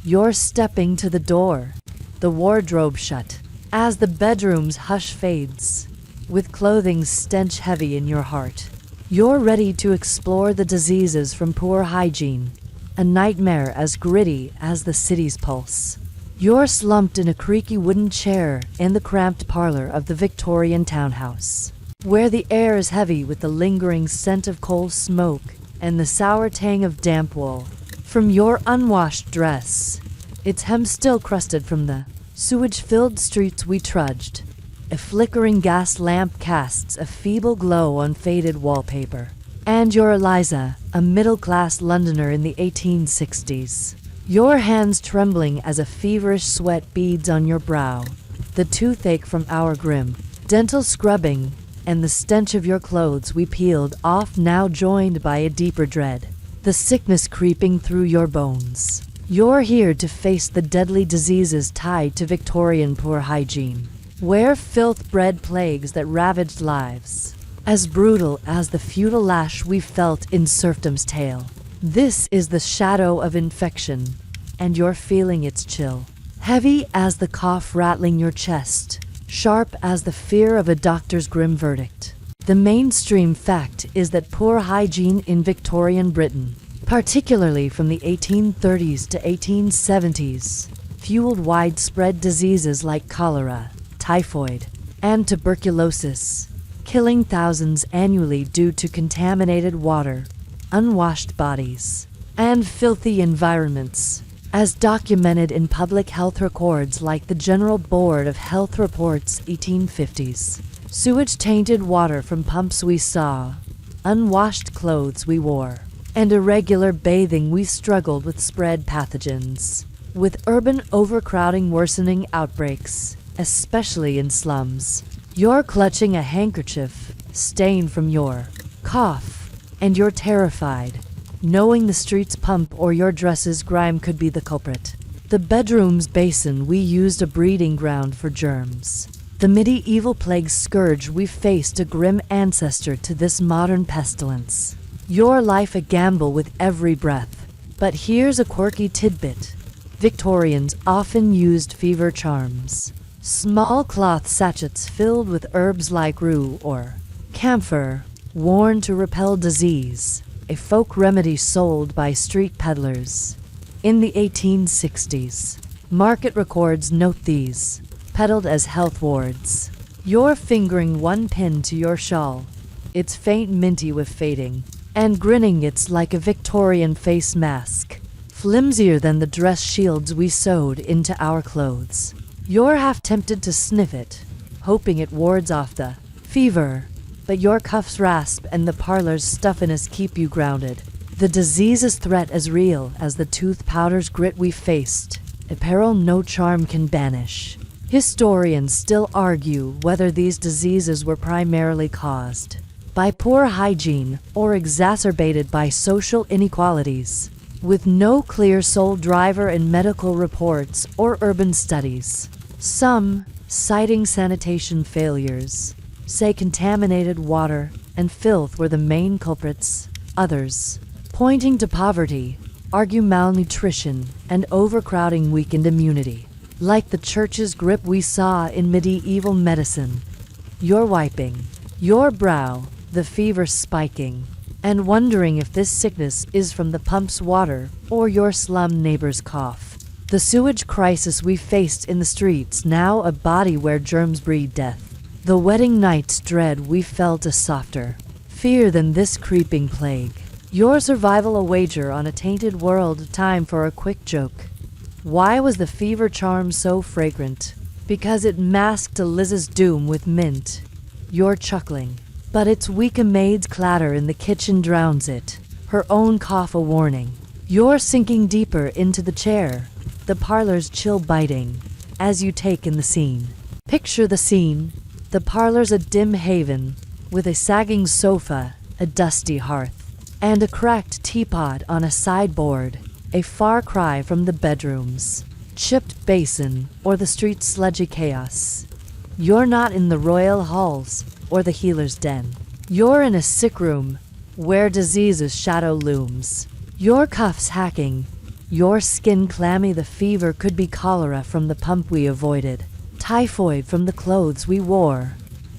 [SPEAKER 1] You're stepping to the door, the wardrobe shut, as the bedroom's hush fades, with clothing's stench heavy in your heart. You're ready to explore the diseases from poor hygiene, a nightmare as gritty as the city's pulse. You're slumped in a creaky wooden chair in the cramped parlor of the Victorian townhouse, where the air is heavy with the lingering scent of coal smoke and the sour tang of damp wool. From your unwashed dress, its hem still crusted from the sewage-filled streets we trudged. A flickering gas lamp casts a feeble glow on faded wallpaper. And you're Eliza, a middle-class Londoner in the 1860s. Your hands trembling as a feverish sweat beads on your brow. The toothache from our grim dental scrubbing, and the stench of your clothes we peeled off now joined by a deeper dread. The sickness creeping through your bones. You're here to face the deadly diseases tied to Victorian poor hygiene, where filth bred plagues that ravaged lives, as brutal as the feudal lash we felt in serfdom's tale. This is the shadow of infection, and you're feeling its chill, heavy as the cough rattling your chest, sharp as the fear of a doctor's grim verdict. The mainstream fact is that poor hygiene in Victorian Britain, particularly from the 1830s to 1870s, fueled widespread diseases like cholera, typhoid, and tuberculosis, killing thousands annually due to contaminated water, unwashed bodies, and filthy environments, as documented in public health records like the General Board of Health Reports 1850s. Sewage-tainted water from pumps we saw, unwashed clothes we wore, and irregular bathing we struggled with spread pathogens. with urban overcrowding worsening outbreaks, especially in slums. You're clutching a handkerchief, stained from your cough, and you're terrified, knowing the street's pump or your dress's grime could be the culprit. The bedroom's basin we used a breeding ground for germs. The medieval plague scourge we faced a grim ancestor to this modern pestilence. Your life a gamble with every breath. But here's a quirky tidbit. Victorians often used fever charms. Small cloth sachets filled with herbs like rue or camphor, worn to repel disease, a folk remedy sold by street peddlers. In the 1860s, market records note these, peddled as health wards. You're fingering one pin to your shawl. It's faint minty with fading, and grinning it's like a Victorian face mask, flimsier than the dress shields we sewed into our clothes. You're half tempted to sniff it, hoping it wards off the fever, but your cuffs rasp and the parlor's stuffiness keep you grounded. The disease's threat as real as the tooth powder's grit we faced, a peril no charm can banish. Historians still argue whether these diseases were primarily caused by poor hygiene or exacerbated by social inequalities, with no clear sole driver in medical reports or urban studies. Some, citing sanitation failures, say contaminated water and filth were the main culprits. Others, pointing to poverty, argue malnutrition and overcrowding weakened immunity. Like the church's grip we saw in medieval medicine. You're wiping your brow, the fever spiking, and wondering if this sickness is from the pump's water or your slum neighbor's cough. The sewage crisis we faced in the streets, now a body where germs breed death. The wedding night's dread we felt a softer fear than this creeping plague. Your survival a wager on a tainted world, time for a quick joke. Why was the fever charm so fragrant? Because it masked Liz's doom with mint. You're chuckling, but its weak maid's clatter in the kitchen drowns it, her own cough a warning. You're sinking deeper into the chair, the parlor's chill biting, as you take in the scene. Picture the scene. The parlor's a dim haven, with a sagging sofa, a dusty hearth, and a cracked teapot on a sideboard, a far cry from the bedroom's chipped basin or the street's sludgy chaos. You're not in the royal halls or the healer's den. You're in a sick room where disease's shadow looms. Your cuffs hacking, your skin clammy. The fever could be cholera from the pump we avoided, typhoid from the clothes we wore,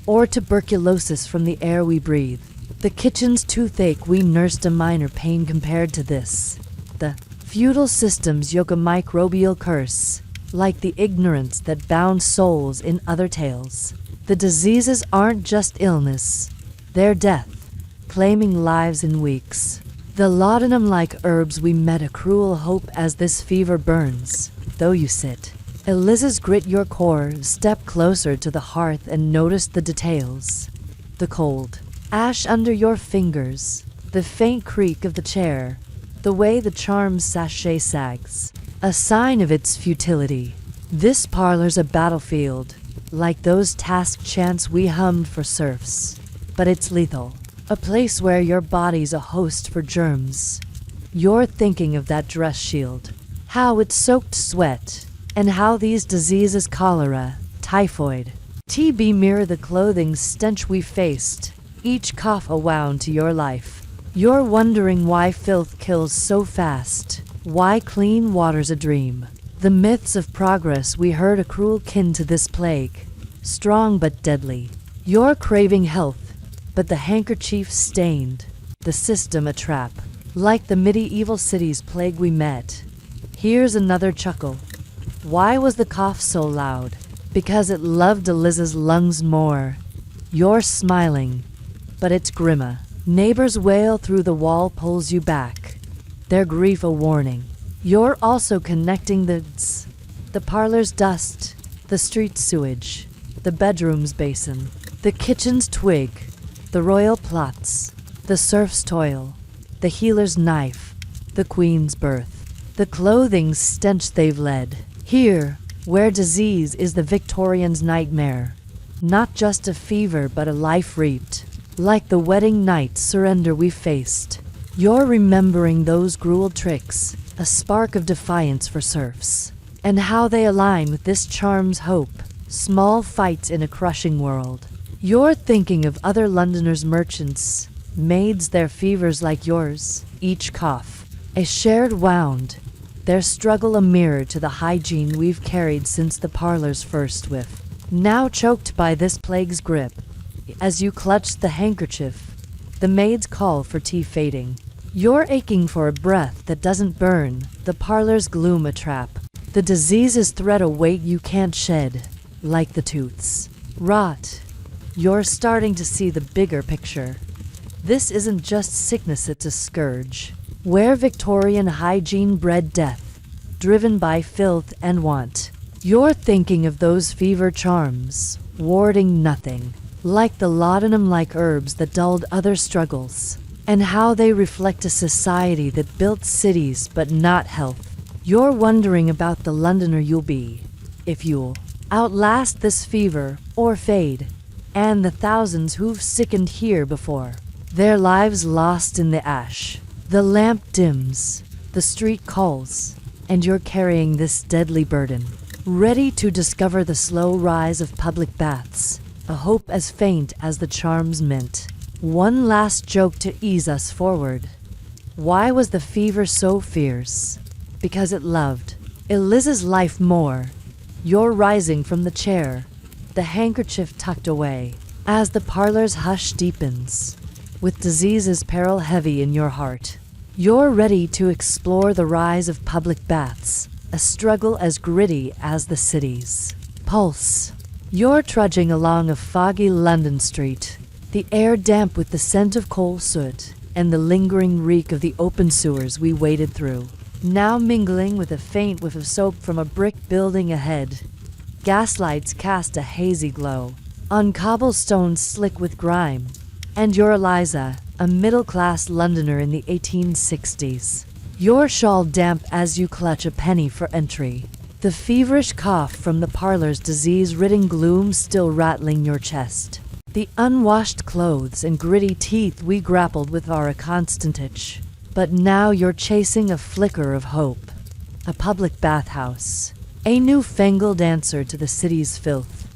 [SPEAKER 1] or tuberculosis from the air we breathe. The kitchen's toothache we nursed a minor pain compared to this. The feudal system's yoke a microbial curse, like the ignorance that bound souls in other tales. The diseases aren't just illness, they're death, claiming lives in weeks. The laudanum-like herbs we met a cruel hope as this fever burns, though you sit. Eliza's grit your core, step closer to the hearth and notice the details. The cold ash under your fingers, the faint creak of the chair, the way the charm's sachet sags, a sign of its futility. This parlor's a battlefield, like those task chants we hummed for serfs, but it's lethal, a place where your body's a host for germs. You're thinking of that dress shield, how it soaked sweat, and how these diseases, cholera, typhoid, TB, mirror the clothing's stench we faced, each cough a wound to your life. You're wondering why filth kills so fast, why clean water's a dream. The myths of progress we heard a cruel kin to this plague, strong but deadly. You're craving health, but the handkerchief stained, the system a trap, like the medieval city's plague we met. Here's another chuckle. Why was the cough so loud? Because it loved Eliza's lungs more. You're smiling, but it's grimmer. Neighbors wail through the wall, pulls you back, their grief a warning. You're also connecting the parlor's dust, the street's sewage, the bedroom's basin, the kitchen's twig, the royal plots, the serf's toil, the healer's knife, the queen's birth. the clothing stench they've led. Here, where disease is the Victorians' nightmare, not just a fever but a life reaped. Like the wedding night surrender we faced. You're remembering those cruel tricks, a spark of defiance for serfs, and how they align with this charm's hope. Small fights in a crushing world. You're thinking of other Londoners' merchants, maids, their fevers like yours, each cough a shared wound, their struggle a mirror to the hygiene we've carried since the parlor's first whiff. Now choked by this plague's grip, as you clutch the handkerchief, the maid's call for tea fading. You're aching for a breath that doesn't burn, the parlor's gloom a trap. The disease's threat a weight you can't shed, like the tooth's rot. You're starting to see the bigger picture. This isn't just sickness, it's a scourge. Where Victorian hygiene bred death, driven by filth and want. You're thinking of those fever charms, warding nothing, like the laudanum-like herbs that dulled other struggles, and how they reflect a society that built cities but not health. You're wondering about the Londoner you'll be, if you'll outlast this fever or fade, and the thousands who've sickened here before, their lives lost in the ash. The lamp dims, the street calls, and you're carrying this deadly burden, ready to discover the slow rise of public baths, a hope as faint as the charms meant. One last joke to ease us forward. Why was the fever so fierce? Because it loved Eliza's life more. You're rising from the chair, the handkerchief tucked away, as the parlor's hush deepens, with disease's peril heavy in your heart. You're ready to explore the rise of public baths, a struggle as gritty as the city's pulse. You're trudging along a foggy London street, the air damp with the scent of coal soot and the lingering reek of the open sewers we waded through, now mingling with a faint whiff of soap from a brick building ahead. Gaslights cast a hazy glow on cobblestones slick with grime, and you're Eliza, a middle-class Londoner in the 1860s. Your shawl damp as you clutch a penny for entry, the feverish cough from the parlor's disease-ridden gloom still rattling your chest. The unwashed clothes and gritty teeth we grappled with are a constant itch. But now you're chasing a flicker of hope. A public bathhouse, a newfangled answer to the city's filth.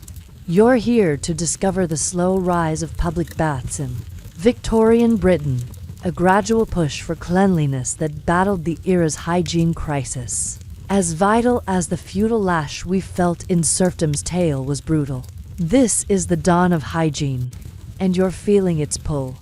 [SPEAKER 1] You're here to discover the slow rise of public baths in Victorian Britain, a gradual push for cleanliness that battled the era's hygiene crisis. As vital as the feudal lash we felt in serfdom's tale was brutal. This is the dawn of hygiene, and you're feeling its pull.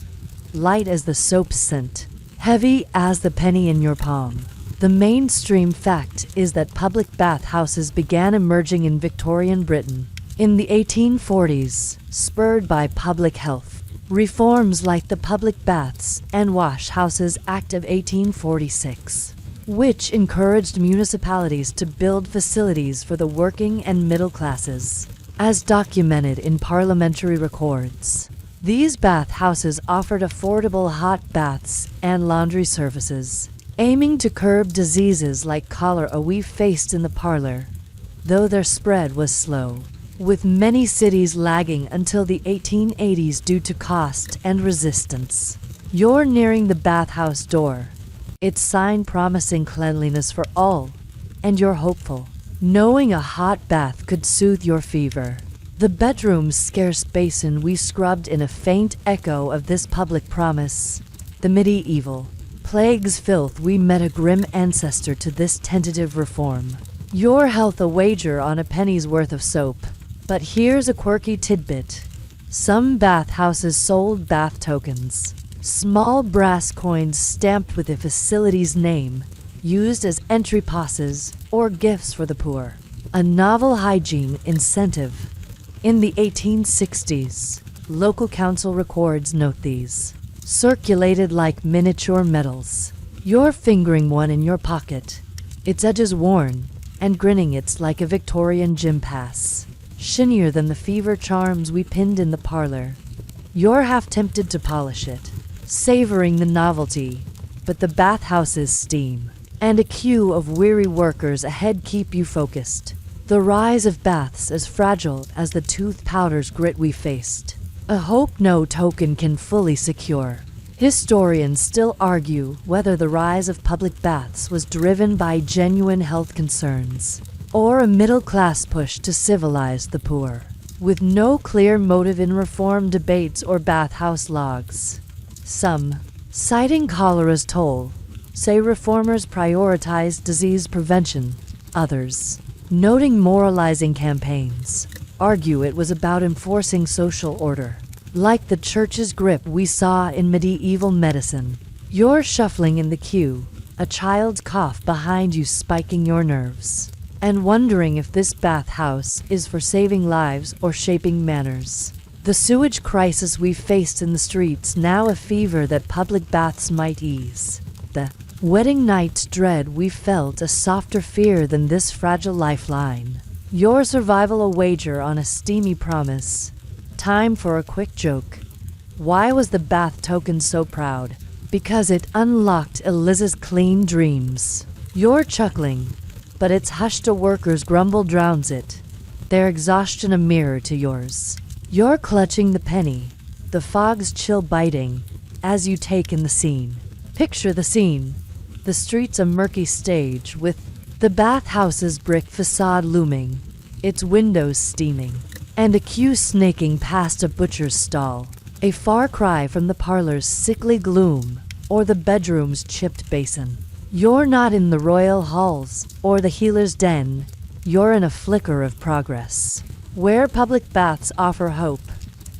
[SPEAKER 1] Light as the soap scent, heavy as the penny in your palm. The mainstream fact is that public bathhouses began emerging in Victorian Britain in the 1840s, spurred by public health. Reforms like the Public Baths and Wash Houses Act of 1846, which encouraged municipalities to build facilities for the working and middle classes, as documented in parliamentary records. These bathhouses offered affordable hot baths and laundry services, aiming to curb diseases like cholera we faced in the parlor, though their spread was slow, with many cities lagging until the 1880s due to cost and resistance. You're nearing the bathhouse door, its sign promising cleanliness for all, and you're hopeful, knowing a hot bath could soothe your fever. The bedroom's scarce basin we scrubbed in a faint echo of this public promise. The medieval plague's filth we met a grim ancestor to this tentative reform. Your health a wager on a penny's worth of soap. But here's a quirky tidbit. Some bathhouses sold bath tokens, small brass coins stamped with a facility's name, used as entry passes or gifts for the poor. A novel hygiene incentive. In the 1860s, local council records note these, circulated like miniature medals. You're fingering one in your pocket, its edges worn, and grinning. It's like a Victorian gym pass, shinier than the fever charms we pinned in the parlor. You're half tempted to polish it, savoring the novelty, but the bathhouse's steam and a queue of weary workers ahead keep you focused. The rise of baths as fragile as the tooth powder's grit we faced. A hope no token can fully secure. Historians still argue whether the rise of public baths was driven by genuine health concerns or a middle-class push to civilize the poor, with no clear motive in reform debates or bathhouse logs. Some, citing cholera's toll, say reformers prioritized disease prevention. Others, noting moralizing campaigns, argue it was about enforcing social order, like the church's grip we saw in medieval medicine. You're shuffling in the queue, a child's cough behind you spiking your nerves, and wondering if this bathhouse is for saving lives or shaping manners. The sewage crisis we faced in the streets, now a fever that public baths might ease. The wedding night's dread we felt, a softer fear than this fragile lifeline. Your survival a wager on a steamy promise. Time for a quick joke. Why was the bath token so proud? Because it unlocked Eliza's clean dreams. You're chuckling, but its hushed a worker's grumble drowns it, their exhaustion a mirror to yours. You're clutching the penny, the fog's chill biting, as you take in the scene. Picture the scene. The street's a murky stage with the bathhouse's brick facade looming, its windows steaming, and a queue snaking past a butcher's stall. A far cry from the parlor's sickly gloom or the bedroom's chipped basin. You're not in the royal halls or the healer's den. You're in a flicker of progress, where public baths offer hope.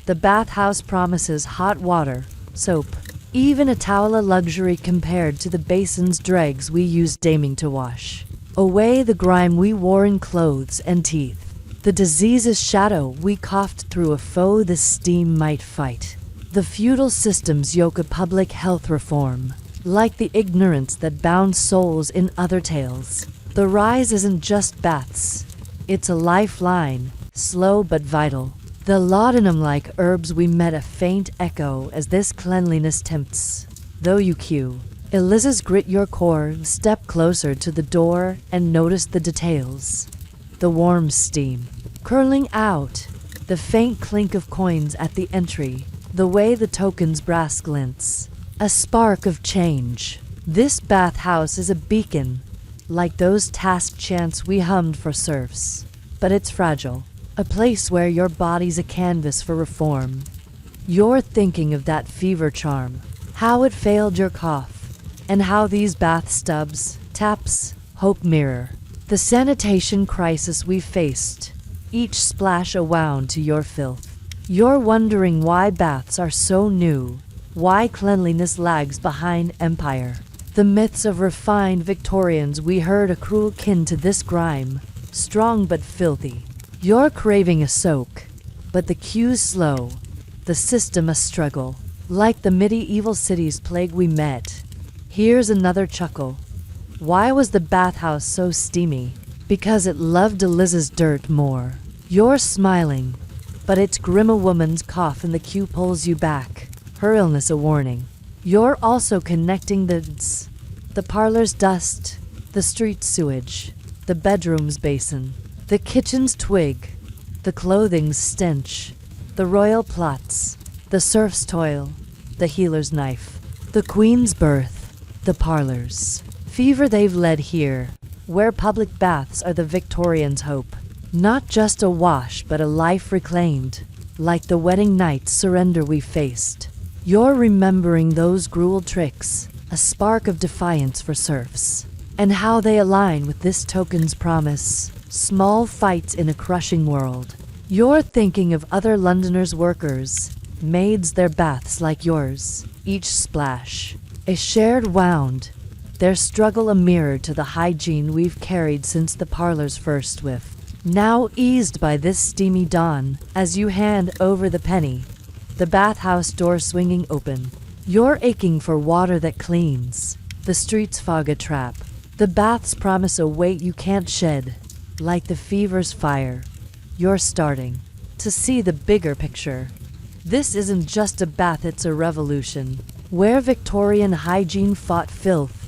[SPEAKER 1] The bathhouse promises hot water, soap, even a towel, a luxury compared to the basin's dregs we used daiming to wash away the grime we wore in clothes and teeth. The disease's shadow we coughed through, a foe the steam might fight. The feudal system's yoke of public health reform, like the ignorance that bound souls in other tales. The rise isn't just baths, it's a lifeline, slow but vital. The laudanum-like herbs we met, a faint echo as this cleanliness tempts. Though you queue, Eliza's grit your core, step closer to the door and notice the details. The warm steam curling out, the faint clink of coins at the entry, the way the token's brass glints. A spark of change. This bathhouse is a beacon, like those task chants we hummed for serfs. But it's fragile. A place where your body's a canvas for reform. You're thinking of that fever charm, how it failed your cough, and how these bath stubs, taps, hope mirror the sanitation crisis we faced, each splash a wound to your filth. You're wondering why baths are so new, why cleanliness lags behind empire. The myths of refined Victorians we heard, a cruel kin to this grime, strong but filthy. You're craving a soak, but the queue's slow, the system a struggle, like the medieval city's plague we met. Here's another chuckle. Why was the bathhouse so steamy? Because it loved Eliza's dirt more. You're smiling, but it's grim, a woman's cough in the queue pulls you back, her illness a warning. You're also connecting the parlor's dust, the street's sewage, the bedroom's basin, the kitchen's twig, the clothing's stench, the royal plots, the serf's toil, the healer's knife, the queen's birth, the parlor's fever they've led here, where public baths are the Victorians' hope. Not just a wash but a life reclaimed, like the wedding night's surrender we faced. You're remembering those cruel tricks, a spark of defiance for serfs, and how they align with this token's promise. Small fights in a crushing world. You're thinking of other Londoners' workers, maids, their baths like yours, each splash a shared wound, their struggle a mirror to the hygiene we've carried since the parlor's first whiff. Now eased by this steamy dawn, as you hand over the penny, the bathhouse door swinging open. You're aching for water that cleans, the street's fog a trap, the bath's promise a weight you can't shed. Like the fever's fire, you're starting to see the bigger picture. This isn't just a bath, it's a revolution, where Victorian hygiene fought filth,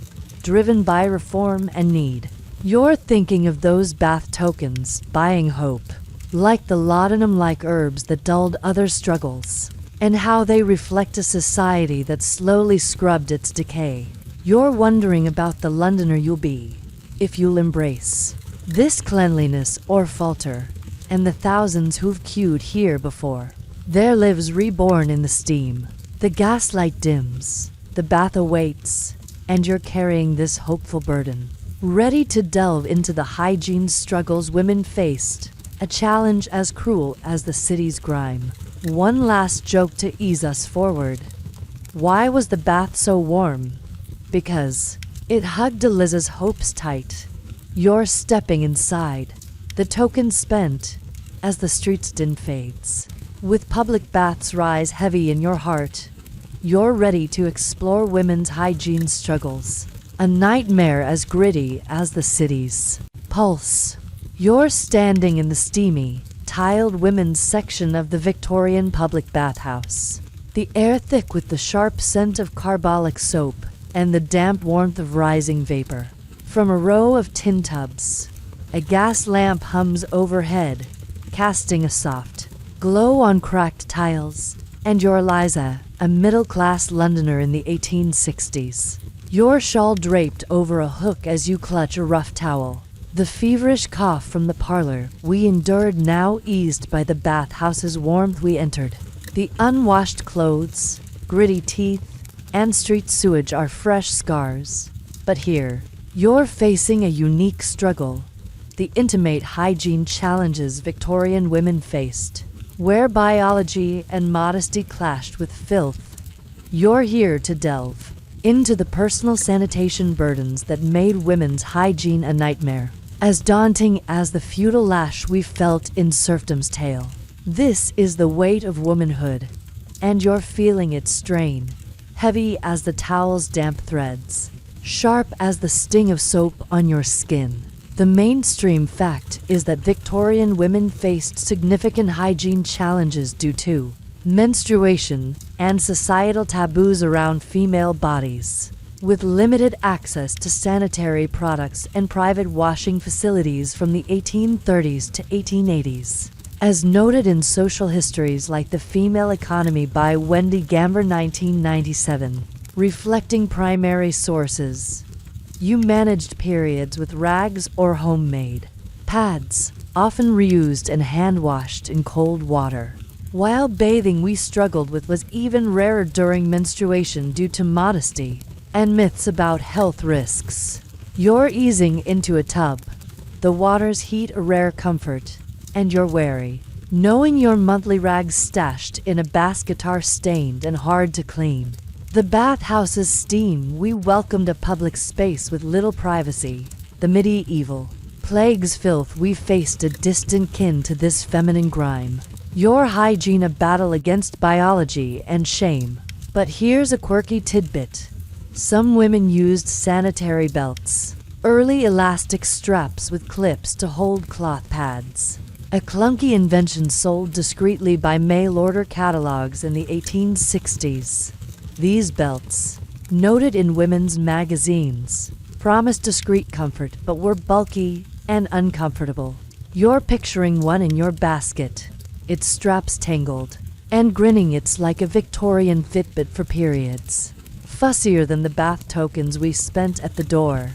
[SPEAKER 1] driven by reform and need. You're thinking of those bath tokens, buying hope, like the laudanum-like herbs that dulled other struggles, and how they reflect a society that slowly scrubbed its decay. You're wondering about the Londoner you'll be, if you'll embrace this cleanliness or falter, and the thousands who've queued here before. There lives reborn in the steam. The gaslight dims, the bath awaits, and you're carrying this hopeful burden, ready to delve into the hygiene struggles women faced, a challenge as cruel as the city's grime. One last joke to ease us forward. Why was the bath so warm? Because it hugged Eliza's hopes tight. You're stepping inside, the token spent, as the street's din fades. With public baths rise heavy in your heart, you're ready to explore women's hygiene struggles, a nightmare as gritty as the city's pulse. You're standing in the steamy, tiled women's section of the Victorian public bathhouse. The air thick with the sharp scent of carbolic soap and the damp warmth of rising vapor. From a row of tin tubs, a gas lamp hums overhead, casting a soft glow on cracked tiles. And you're Eliza, a middle-class Londoner in the 1860s. Your shawl draped over a hook as you clutch a rough towel. The feverish cough from the parlor we endured now eased by the bathhouse's warmth we entered. The unwashed clothes, gritty teeth, and street sewage are fresh scars. But here, you're facing a unique struggle. The intimate hygiene challenges Victorian women faced, where biology and modesty clashed with filth. You're here to delve into the personal sanitation burdens that made women's hygiene a nightmare, as daunting as the feudal lash we felt in serfdom's tale. This is the weight of womanhood, and you're feeling its strain, heavy as the towel's damp threads, sharp as the sting of soap on your skin. The mainstream fact is that Victorian women faced significant hygiene challenges due to menstruation and societal taboos around female bodies. With limited access to sanitary products and private washing facilities from the 1830s to 1880s. As noted in social histories like The Female Economy by Wendy Gamber 1997, reflecting primary sources, you managed periods with rags or homemade pads, often reused and hand-washed in cold water. While bathing we struggled with was even rarer during menstruation due to modesty and myths about health risks. You're easing into a tub, the water's heat a rare comfort, and you're wary, knowing your monthly rags stashed in a basket are stained and hard to clean. The bathhouse's steam, we welcomed a public space with little privacy. The medieval plague's filth, we faced a distant kin to this feminine grime. Your hygiene a battle against biology and shame. But here's a quirky tidbit. Some women used sanitary belts, early elastic straps with clips to hold cloth pads. A clunky invention sold discreetly by mail-order catalogs in the 1860s. These belts, noted in women's magazines, promised discreet comfort but were bulky and uncomfortable. You're picturing one in your basket, its straps tangled, and grinning. It's like a Victorian Fitbit for periods. Fussier than the bath tokens we spent at the door.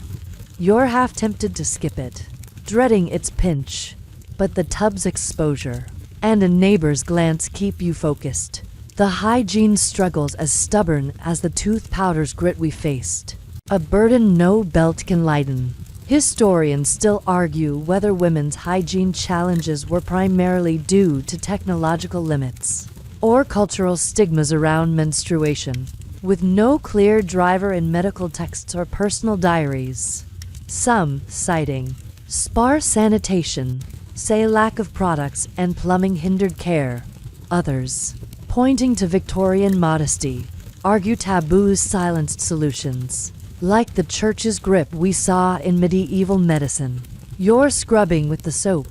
[SPEAKER 1] You're half tempted to skip it, dreading its pinch, but the tub's exposure and a neighbor's glance keep you focused. The hygiene struggles as stubborn as the tooth powder's grit we faced. A burden no belt can lighten. Historians still argue whether women's hygiene challenges were primarily due to technological limits or cultural stigmas around menstruation, with no clear driver in medical texts or personal diaries. Some, citing sparse sanitation, say lack of products and plumbing hindered care. Others, pointing to Victorian modesty, argue taboos silenced solutions, like the church's grip we saw in medieval medicine. You're scrubbing with the soap,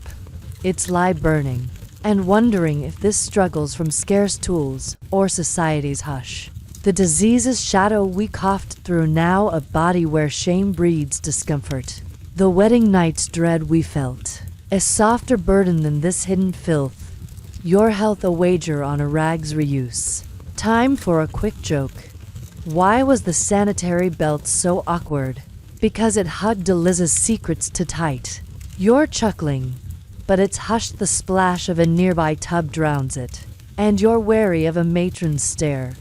[SPEAKER 1] its lye burning, and wondering if this struggles from scarce tools or society's hush. The disease's shadow we coughed through, now a body where shame breeds discomfort. The wedding night's dread we felt, a softer burden than this hidden filth. Your health a wager on a rag's reuse. Time for a quick joke. Why was the sanitary belt so awkward? Because it hugged Eliza's secrets too tight. You're chuckling, but it's hushed, the splash of a nearby tub drowns it. And you're wary of a matron's stare.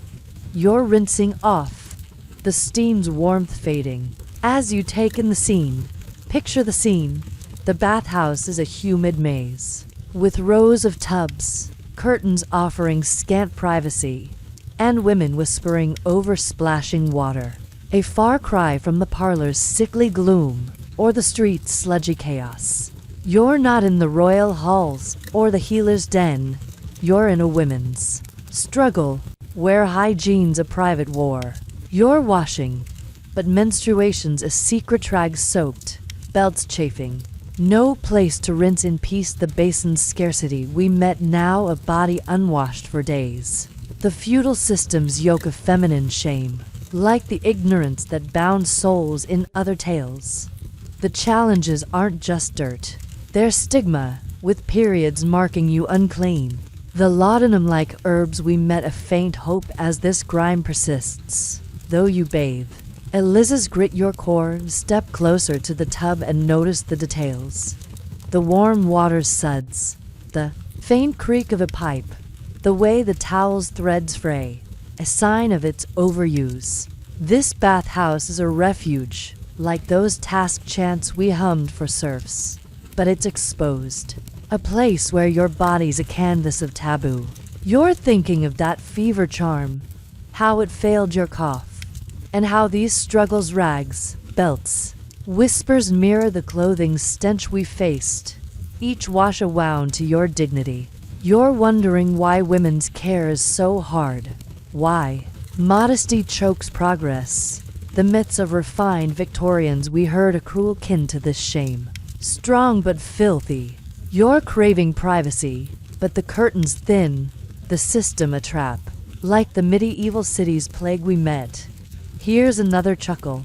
[SPEAKER 1] You're rinsing off, the steam's warmth fading. As you take in the scene, picture the scene. The bathhouse is a humid maze, with rows of tubs, curtains offering scant privacy, and women whispering over splashing water. A far cry from the parlor's sickly gloom, or the street's sludgy chaos. You're not in the royal halls, or the healer's den. You're in a women's struggle, where hygiene's a private war. You're washing, but menstruation's a secret, rag soaked, belts chafing. No place to rinse in peace, the basin's scarcity. We met, now a body unwashed for days. The feudal system's yoke of feminine shame, like the ignorance that bound souls in other tales. The challenges aren't just dirt, they're stigma, with periods marking you unclean. The laudanum-like herbs we met, a faint hope as this grime persists. Though you bathe, Eliza's grit your core, step closer to the tub and notice the details. The warm water's suds, the faint creak of a pipe, the way the towel's threads fray, a sign of its overuse. This bathhouse is a refuge, like those task chants we hummed for serfs. But it's exposed. A place where your body's a canvas of taboo. You're thinking of that fever charm, how it failed your cough, and how these struggles, rags, belts, whispers mirror the clothing stench we faced, each wash a wound to your dignity. You're wondering why women's care is so hard, why modesty chokes progress. The myths of refined Victorians we heard, a cruel kin to this shame. Strong but filthy. You're craving privacy, but the curtain's thin, the system a trap. Like the medieval city's plague we met. Here's another chuckle.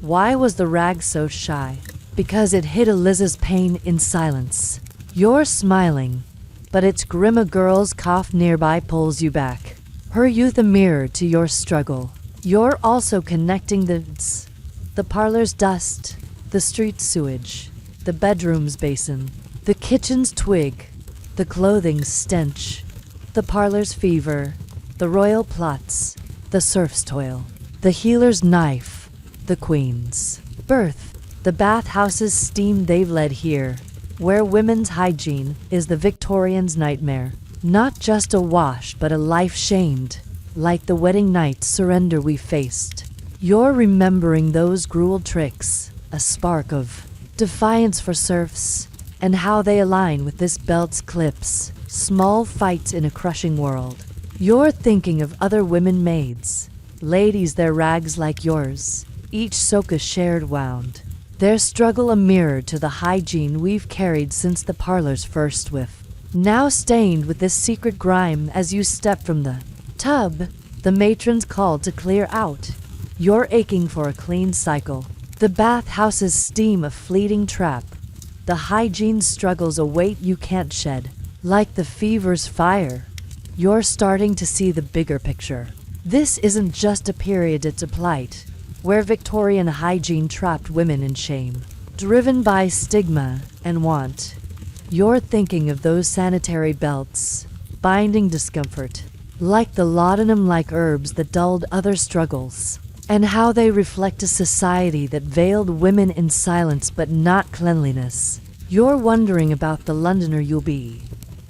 [SPEAKER 1] Why was the rag so shy? Because it hid Eliza's pain in silence. You're smiling, but its grim, a girl's cough nearby pulls you back. Her youth a mirror to your struggle. You're also connecting the parlor's dust, the street's sewage, the bedroom's basin, the kitchen's twig, the clothing's stench, the parlor's fever, the royal plots, the serf's toil, the healer's knife, the queen's birth, the bathhouse's steam they've led here, where women's hygiene is the Victorian's nightmare. Not just a wash, but a life shamed, like the wedding night's surrender we faced. You're remembering those gruel tricks, a spark of defiance for serfs, and how they align with this belt's clips, small fights in a crushing world. You're thinking of other women maids, ladies, their rags like yours, each soak a shared wound. Their struggle a mirror to the hygiene we've carried since the parlor's first whiff. Now stained with this secret grime as you step from the tub, the matron's call to clear out. You're aching for a clean cycle. The bathhouse's steam a fleeting trap. The hygiene struggles a weight you can't shed. Like the fever's fire, you're starting to see the bigger picture. This isn't just a period, it's a plight, where Victorian hygiene trapped women in shame. Driven by stigma and want, you're thinking of those sanitary belts, binding discomfort, like the laudanum-like herbs that dulled other struggles, and how they reflect a society that veiled women in silence but not cleanliness. You're wondering about the Londoner you'll be,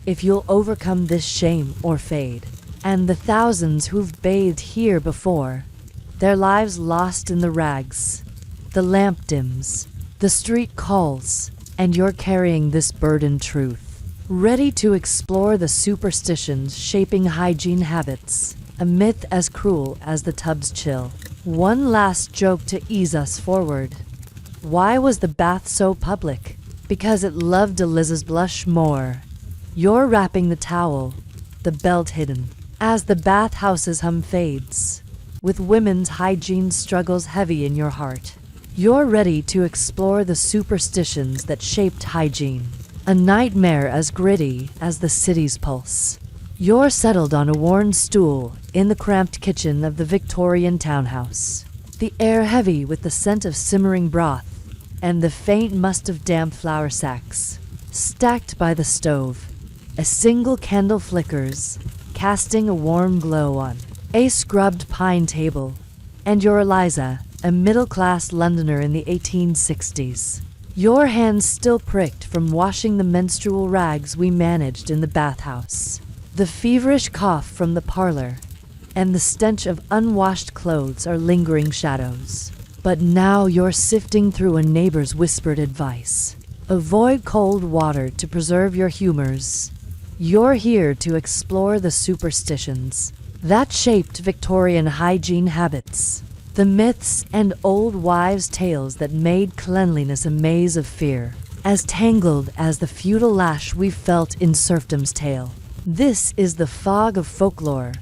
[SPEAKER 1] if you'll overcome this shame or fade, and the thousands who've bathed here before, their lives lost in the rags. The lamp dims, the street calls, and you're carrying this burdened truth, ready to explore the superstitions shaping hygiene habits, a myth as cruel as the tub's chill. One last joke to ease us forward. Why was the bath so public? Because it loved Eliza's blush more. You're wrapping the towel, the belt hidden. As the bathhouse's hum fades, with women's hygiene struggles heavy in your heart. You're ready to explore the superstitions that shaped hygiene, a nightmare as gritty as the city's pulse. You're settled on a worn stool in the cramped kitchen of the Victorian townhouse, the air heavy with the scent of simmering broth and the faint must of damp flour sacks. Stacked by the stove, a single candle flickers, casting a warm glow on a scrubbed pine table, and you're Eliza, a middle-class Londoner in the 1860s. Your hands still pricked from washing the menstrual rags we managed in the bathhouse, the feverish cough from the parlor, and the stench of unwashed clothes are lingering shadows. But now you're sifting through a neighbor's whispered advice. Avoid cold water to preserve your humors. You're here to explore the superstitions that shaped Victorian hygiene habits, the myths and old wives' tales that made cleanliness a maze of fear, as tangled as the feudal lash we felt in serfdom's tale. This is the fog of folklore,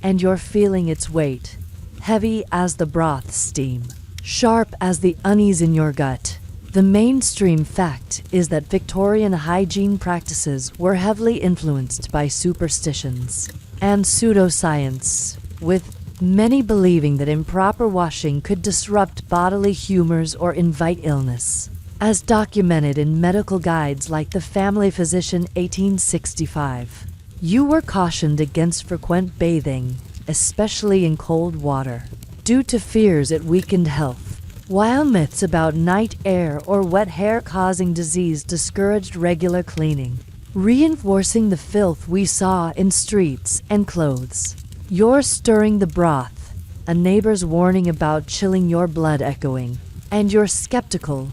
[SPEAKER 1] and you're feeling its weight, heavy as the broth steam, sharp as the unease in your gut. The mainstream fact is that Victorian hygiene practices were heavily influenced by superstitions and pseudoscience, with many believing that improper washing could disrupt bodily humors or invite illness, as documented in medical guides like the Family Physician 1865. You were cautioned against frequent bathing, especially in cold water, due to fears it weakened health, while myths about night air or wet hair causing disease discouraged regular cleaning, reinforcing the filth we saw in streets and clothes. You're stirring the broth, a neighbor's warning about chilling your blood echoing, and you're skeptical,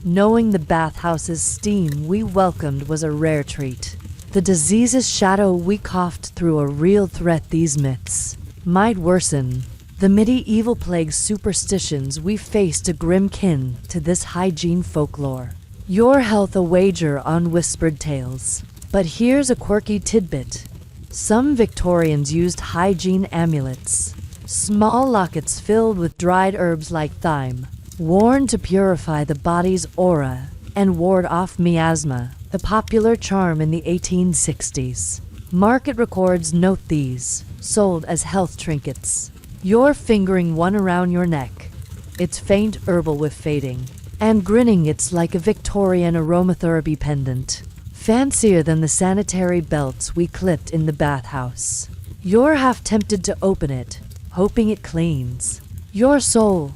[SPEAKER 1] knowing the bathhouse's steam we welcomed was a rare treat. The disease's shadow we coughed through a real threat these myths might worsen. The medieval plague superstitions we faced a grim kin to this hygiene folklore. Your health a wager on whispered tales. But here's a quirky tidbit. Some Victorians used hygiene amulets, small lockets filled with dried herbs like thyme, worn to purify the body's aura and ward off miasma, a popular charm in the 1860s. Market records note these, sold as health trinkets. You're fingering one around your neck. It's faint herbal whiff fading, and grinning it's like a Victorian aromatherapy pendant, fancier than the sanitary belts we clipped in the bathhouse. You're half tempted to open it, hoping it cleans your soul,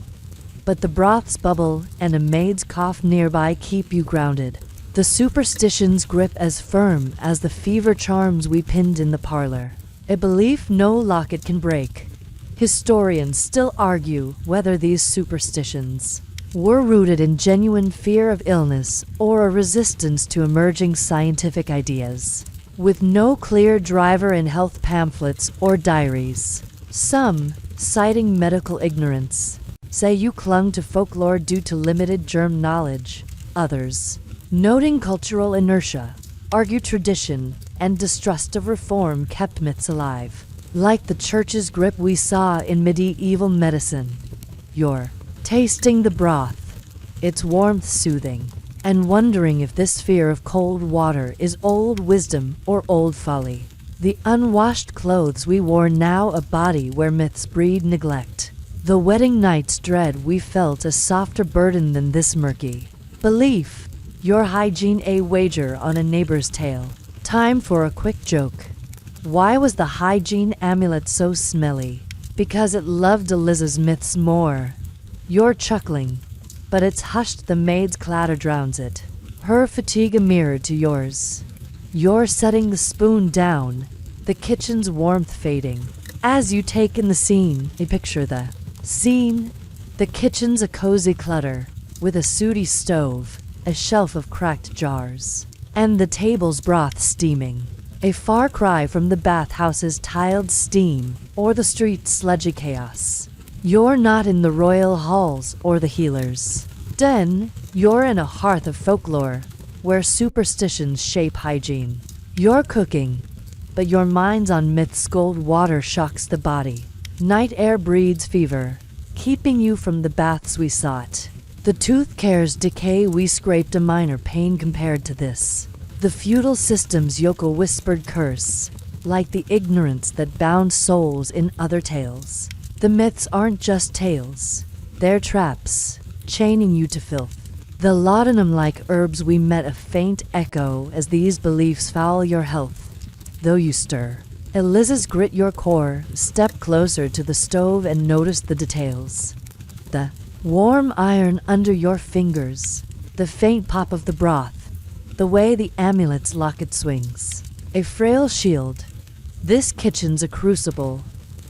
[SPEAKER 1] but the broth's bubble and a maid's cough nearby keep you grounded. The superstitions grip as firm as the fever charms we pinned in the parlor, a belief no locket can break. Historians still argue whether these superstitions were rooted in genuine fear of illness or a resistance to emerging scientific ideas, with no clear driver in health pamphlets or diaries. Some, citing medical ignorance, say you clung to folklore due to limited germ knowledge. Others, noting cultural inertia, argue tradition and distrust of reform kept myths alive. Like the church's grip we saw in medieval medicine. You're tasting the broth, its warmth soothing, and wondering if this fear of cold water is old wisdom or old folly. The unwashed clothes we wore now a body where myths breed neglect. The wedding night's dread we felt a softer burden than this murky belief. Your hygiene a wager on a neighbor's tale. Time for a quick joke. Why was the hygiene amulet so smelly? Because it loved Eliza's myths more. You're chuckling, but it's hushed the maid's clatter drowns it. Her fatigue a mirror to yours. You're setting the spoon down, the kitchen's warmth fading. As you take in the scene, you picture the scene. The kitchen's a cozy clutter, with a sooty stove, a shelf of cracked jars, and the table's broth steaming. A far cry from the bathhouse's tiled steam or the street's sludgy chaos. You're not in the royal halls or the healer's den. You're in a hearth of folklore where superstitions shape hygiene. You're cooking, but your mind's on myths. Cold water shocks the body. Night air breeds fever, keeping you from the baths we sought. The tooth care's decay, we scraped a minor pain compared to this. The feudal system's yokel whispered curse, like the ignorance that bound souls in other tales. The myths aren't just tales, they're traps, chaining you to filth. The laudanum-like herbs we met a faint echo as these beliefs foul your health. Though you stir, Eliza's grit your core, step closer to the stove and notice the details. The warm iron under your fingers, the faint pop of the broth, the way the amulet's locket swings. A frail shield. This kitchen's a crucible,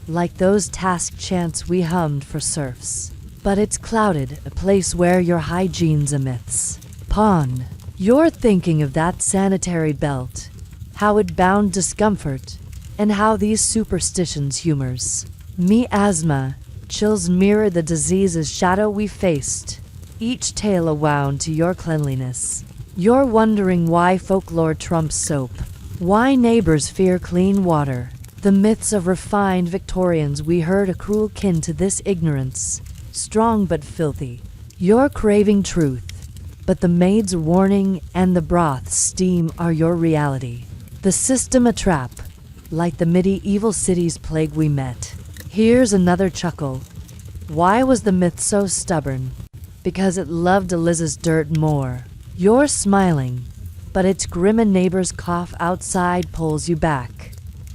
[SPEAKER 1] like those task chants we hummed for serfs. But it's clouded, a place where your hygiene's a myth's pawn. You're thinking of that sanitary belt, how it bound discomfort, and how these superstitions humors. Miasma, chills mirror the disease's shadow we faced, each tale a wound to your cleanliness. You're wondering why folklore trumps soap, why neighbors fear clean water. The myths of refined Victorians we heard a cruel kin to this ignorance, strong but filthy. You're craving truth, but the maid's warning and the broth's steam are your reality. The system a trap, like the medieval city's plague we met. Here's another chuckle. Why was the myth so stubborn? Because it loved Eliza's dirt more. You're smiling, but its grim and neighbor's cough outside pulls you back.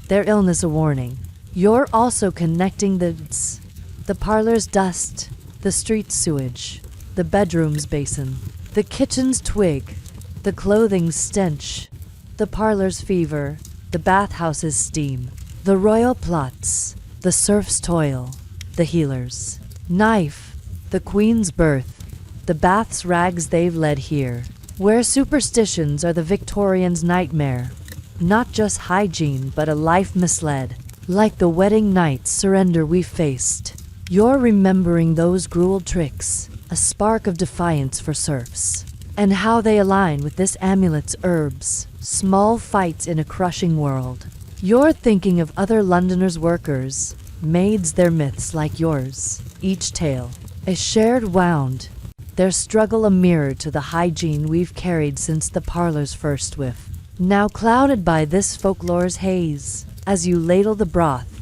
[SPEAKER 1] Their illness a warning. You're also connecting the parlor's dust, the street's sewage, the bedroom's basin, the kitchen's twig, the clothing's stench, the parlor's fever, the bathhouse's steam, the royal plots, the serf's toil, the healer's knife, the queen's birth, the bath's rags they've led here, where superstitions are the Victorian's nightmare. Not just hygiene, but a life misled, like the wedding night's surrender we faced. You're remembering those cruel tricks, a spark of defiance for serfs, and how they align with this amulet's herbs, small fights in a crushing world. You're thinking of other Londoners' workers, maids, their myths like yours, each tale a shared wound, their struggle a mirror to the hygiene we've carried since the parlor's first whiff. Now clouded by this folklore's haze, as you ladle the broth,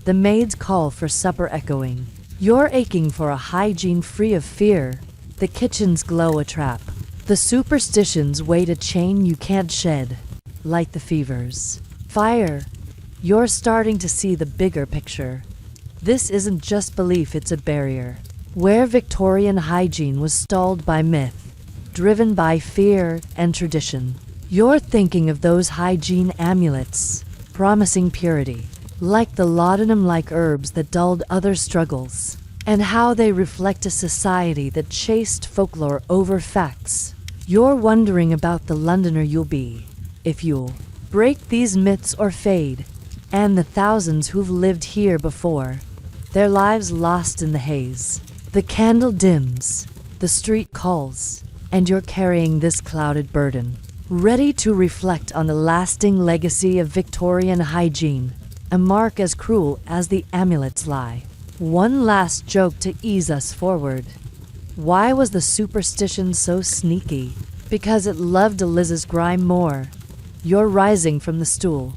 [SPEAKER 1] the maid's call for supper echoing. You're aching for a hygiene free of fear, the kitchen's glow a trap, the superstitions weight a chain you can't shed, like the fever's fire. You're starting to see the bigger picture. This isn't just belief, it's a barrier. Where Victorian hygiene was stalled by myth, driven by fear and tradition. You're thinking of those hygiene amulets, promising purity, like the laudanum-like herbs that dulled other struggles, and how they reflect a society that chased folklore over facts. You're wondering about the Londoner you'll be, if you'll break these myths or fade, and the thousands who've lived here before, their lives lost in the haze. The candle dims, the street calls, and you're carrying this clouded burden, ready to reflect on the lasting legacy of Victorian hygiene, a mark as cruel as the amulets lie. One last joke to ease us forward. Why was the superstition so sneaky? Because it loved Eliza's grime more. You're rising from the stool,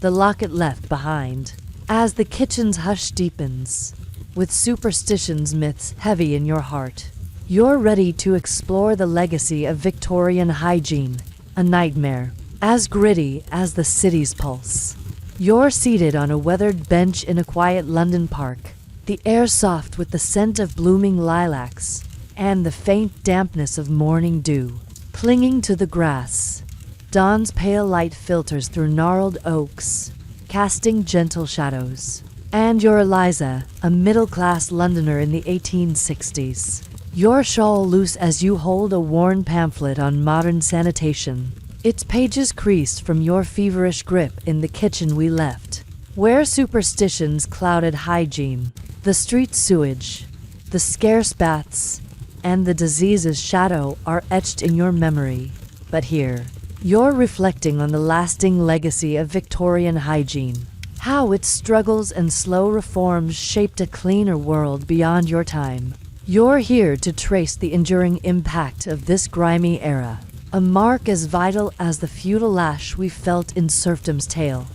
[SPEAKER 1] the locket left behind, as the kitchen's hush deepens, with superstitions myths heavy in your heart. You're ready to explore the legacy of Victorian hygiene, a nightmare, as gritty as the city's pulse. You're seated on a weathered bench in a quiet London park, the air soft with the scent of blooming lilacs, and the faint dampness of morning dew. Clinging to the grass, dawn's pale light filters through gnarled oaks, casting gentle shadows. And you're Eliza, a middle-class Londoner in the 1860s. Your shawl loose as you hold a worn pamphlet on modern sanitation, its pages creased from your feverish grip in the kitchen we left, where superstitions clouded hygiene, the street sewage, the scarce baths, and the disease's shadow are etched in your memory. But here, you're reflecting on the lasting legacy of Victorian hygiene, How its struggles and slow reforms shaped a cleaner world beyond your time. You're here to trace the enduring impact of this grimy era, a mark as vital as the feudal lash we felt in serfdom's tale.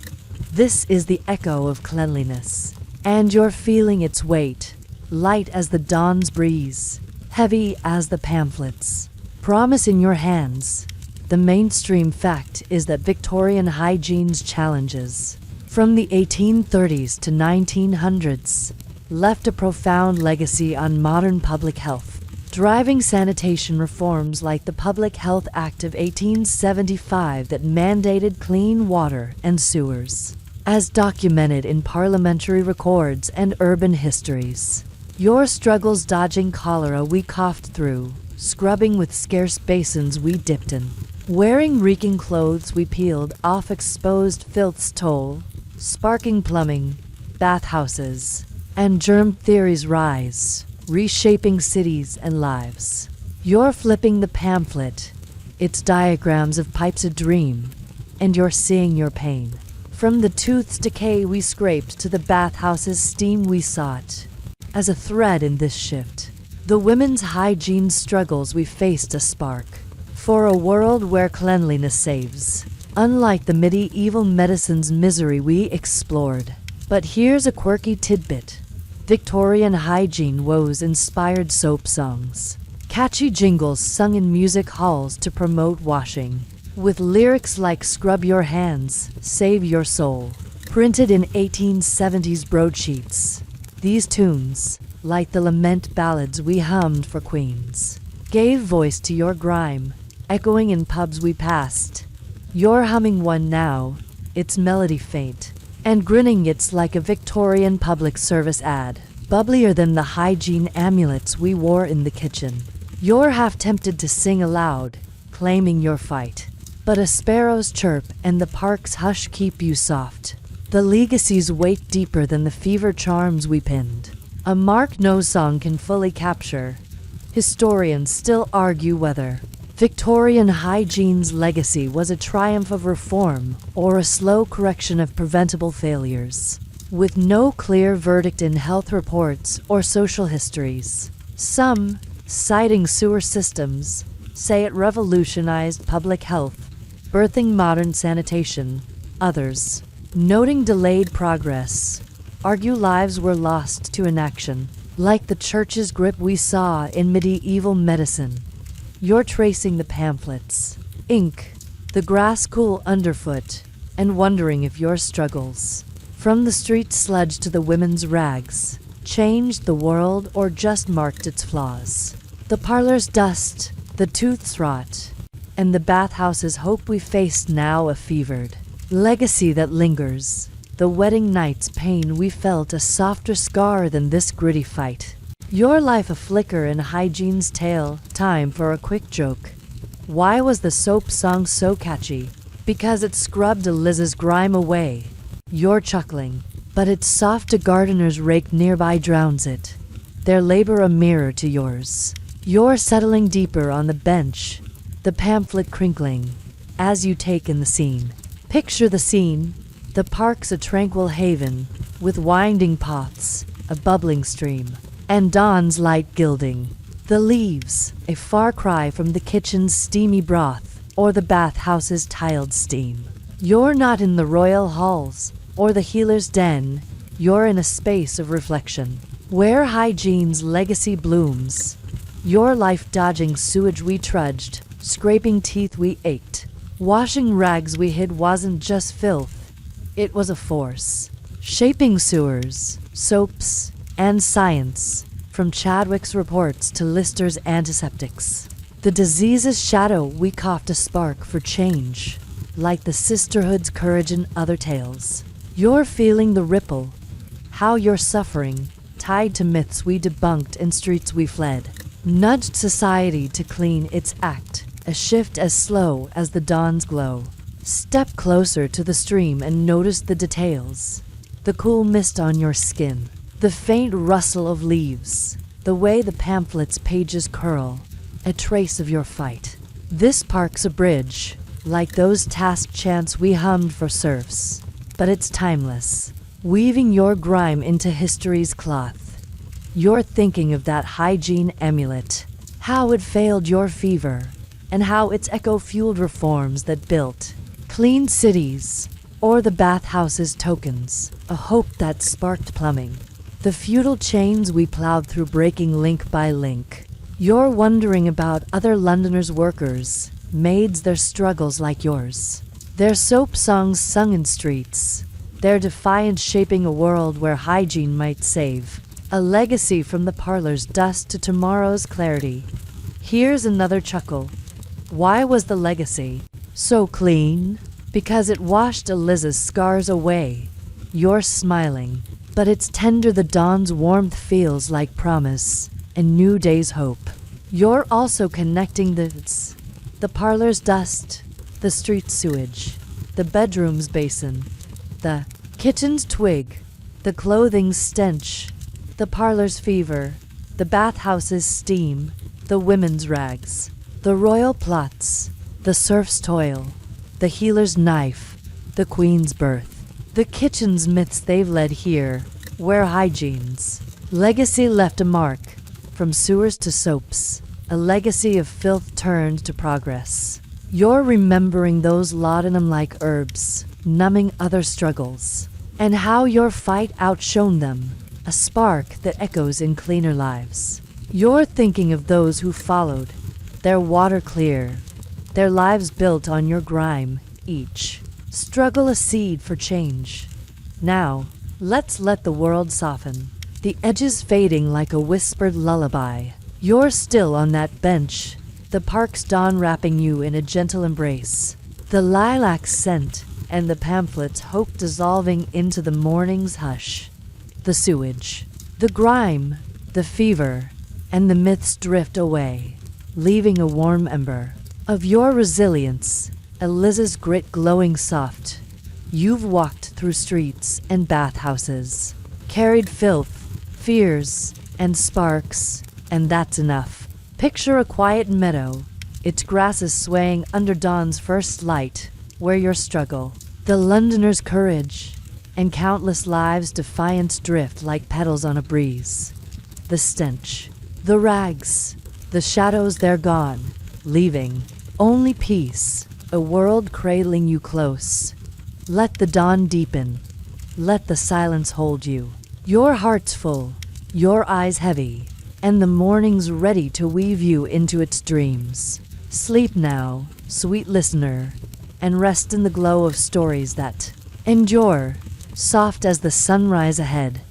[SPEAKER 1] This is the echo of cleanliness, and you're feeling its weight, light as the dawn's breeze, heavy as the pamphlets. Promise in your hands. The mainstream fact is that Victorian hygiene's challenges, from the 1830s to 1900s, left a profound legacy on modern public health, driving sanitation reforms like the Public Health Act of 1875 that mandated clean water and sewers, as documented in parliamentary records and urban histories. Your struggles dodging cholera we coughed through, scrubbing with scarce basins we dipped in, wearing reeking clothes we peeled off exposed filth's toll, sparking plumbing, bathhouses, and germ theories rise, reshaping cities and lives. You're flipping the pamphlet, its diagrams of pipes a dream, and you're seeing your pain. From the tooth's decay we scraped to the bathhouse's steam we sought. As a thread in this shift, the women's hygiene struggles we faced a spark for a world where cleanliness saves, unlike the medieval medicine's misery we explored. But here's a quirky tidbit. Victorian hygiene woes inspired soap songs, catchy jingles sung in music halls to promote washing, with lyrics like "Scrub your hands, save your soul," printed in 1870s broadsheets. These tunes, like the lament ballads we hummed for queens, gave voice to your grime, echoing in pubs we passed. You're humming one now, its melody faint, and grinning it's like a Victorian public service ad, bubblier than the hygiene amulets we wore in the kitchen. You're half tempted to sing aloud, claiming your fight, but a sparrow's chirp and the park's hush keep you soft. The legacy's weight deeper than the fever charms we pinned, a mark no song can fully capture. Historians still argue whether Victorian hygiene's legacy was a triumph of reform or a slow correction of preventable failures, with no clear verdict in health reports or social histories. Some, citing sewer systems, say it revolutionized public health, birthing modern sanitation. Others, noting delayed progress, argue lives were lost to inaction, like the church's grip we saw in medieval medicine. You're tracing the pamphlets, ink, the grass cool underfoot, and wondering if your struggles, from the street sludge to the women's rags, changed the world or just marked its flaws. The parlor's dust, the tooth's rot, and the bathhouse's hope we faced now a fevered legacy that lingers. The wedding night's pain we felt a softer scar than this gritty fight. Your life a flicker in hygiene's tale. Time for a quick joke. Why was the soap song so catchy? Because it scrubbed a Liz's grime away. You're chuckling, but its soft a gardener's rake nearby drowns it, their labor a mirror to yours. You're settling deeper on the bench, the pamphlet crinkling, as you take in the scene. Picture the scene. The park's a tranquil haven, with winding paths, a bubbling stream, and dawn's light gilding. The leaves, a far cry from the kitchen's steamy broth, or the bathhouse's tiled steam. You're not in the royal halls, or the healer's den. You're in a space of reflection, where hygiene's legacy blooms. Your life dodging sewage we trudged, scraping teeth we ached, washing rags we hid wasn't just filth. It was a force, shaping sewers, soaps, and science, from Chadwick's reports to Lister's antiseptics. The disease's shadow we coughed a spark for change, like the sisterhood's courage in other tales. You're feeling the ripple, how your suffering, tied to myths we debunked and streets we fled, nudged society to clean its act, a shift as slow as the dawn's glow. Step closer to the stream and notice the details. The cool mist on your skin, the faint rustle of leaves, the way the pamphlet's pages curl, a trace of your fight. This park's a bridge, like those task chants we hummed for serfs. but it's timeless, weaving your grime into history's cloth. You're thinking of that hygiene amulet, how it failed your fever, and how its echo-fueled reforms that built clean cities, or the bathhouse's tokens, a hope that sparked plumbing. The feudal chains we plowed through, breaking link by link. You're wondering about other Londoners' workers, maids, their struggles like yours. Their soap songs sung in streets, their defiance shaping a world where hygiene might save. A legacy from the parlor's dust to tomorrow's clarity. Here's another chuckle. Why was the legacy so clean? Because it washed Eliza's scars away. You're smiling, but it's tender. The dawn's warmth feels like promise and new day's hope. You're also connecting the parlor's dust, the street's sewage, the bedroom's basin, the kitchen's twig, the clothing's stench, the parlor's fever, the bathhouse's steam, the women's rags, the royal plots, the serf's toil, the healer's knife, the queen's birth, the kitchen's myths they've led here, where hygiene's legacy left a mark, from sewers to soaps, a legacy of filth turned to progress. You're remembering those laudanum like herbs, numbing other struggles, and how your fight outshone them, a spark that echoes in cleaner lives. You're thinking of those who followed, their water clear, their lives built on your grime, each struggle a seed for change. Now, let's let the world soften, the edges fading like a whispered lullaby. You're still on that bench, the park's dawn wrapping you in a gentle embrace, the lilac scent and the pamphlet's hope dissolving into the morning's hush. The sewage, the grime, the fever, and the myths drift away, leaving a warm ember of your resilience, Eliza's grit glowing soft. You've walked through streets and bathhouses, carried filth, fears, and sparks, and that's enough. Picture a quiet meadow, its grasses swaying under dawn's first light, where your struggle, the Londoner's courage, and countless lives' defiance drift like petals on a breeze. The stench, the rags, the shadows, they're gone, leaving only peace, a world cradling you close. Let the dawn deepen, let the silence hold you. Your heart's full, your eyes heavy, and the morning's ready to weave you into its dreams. Sleep now, sweet listener, and rest in the glow of stories that endure, soft as the sunrise ahead.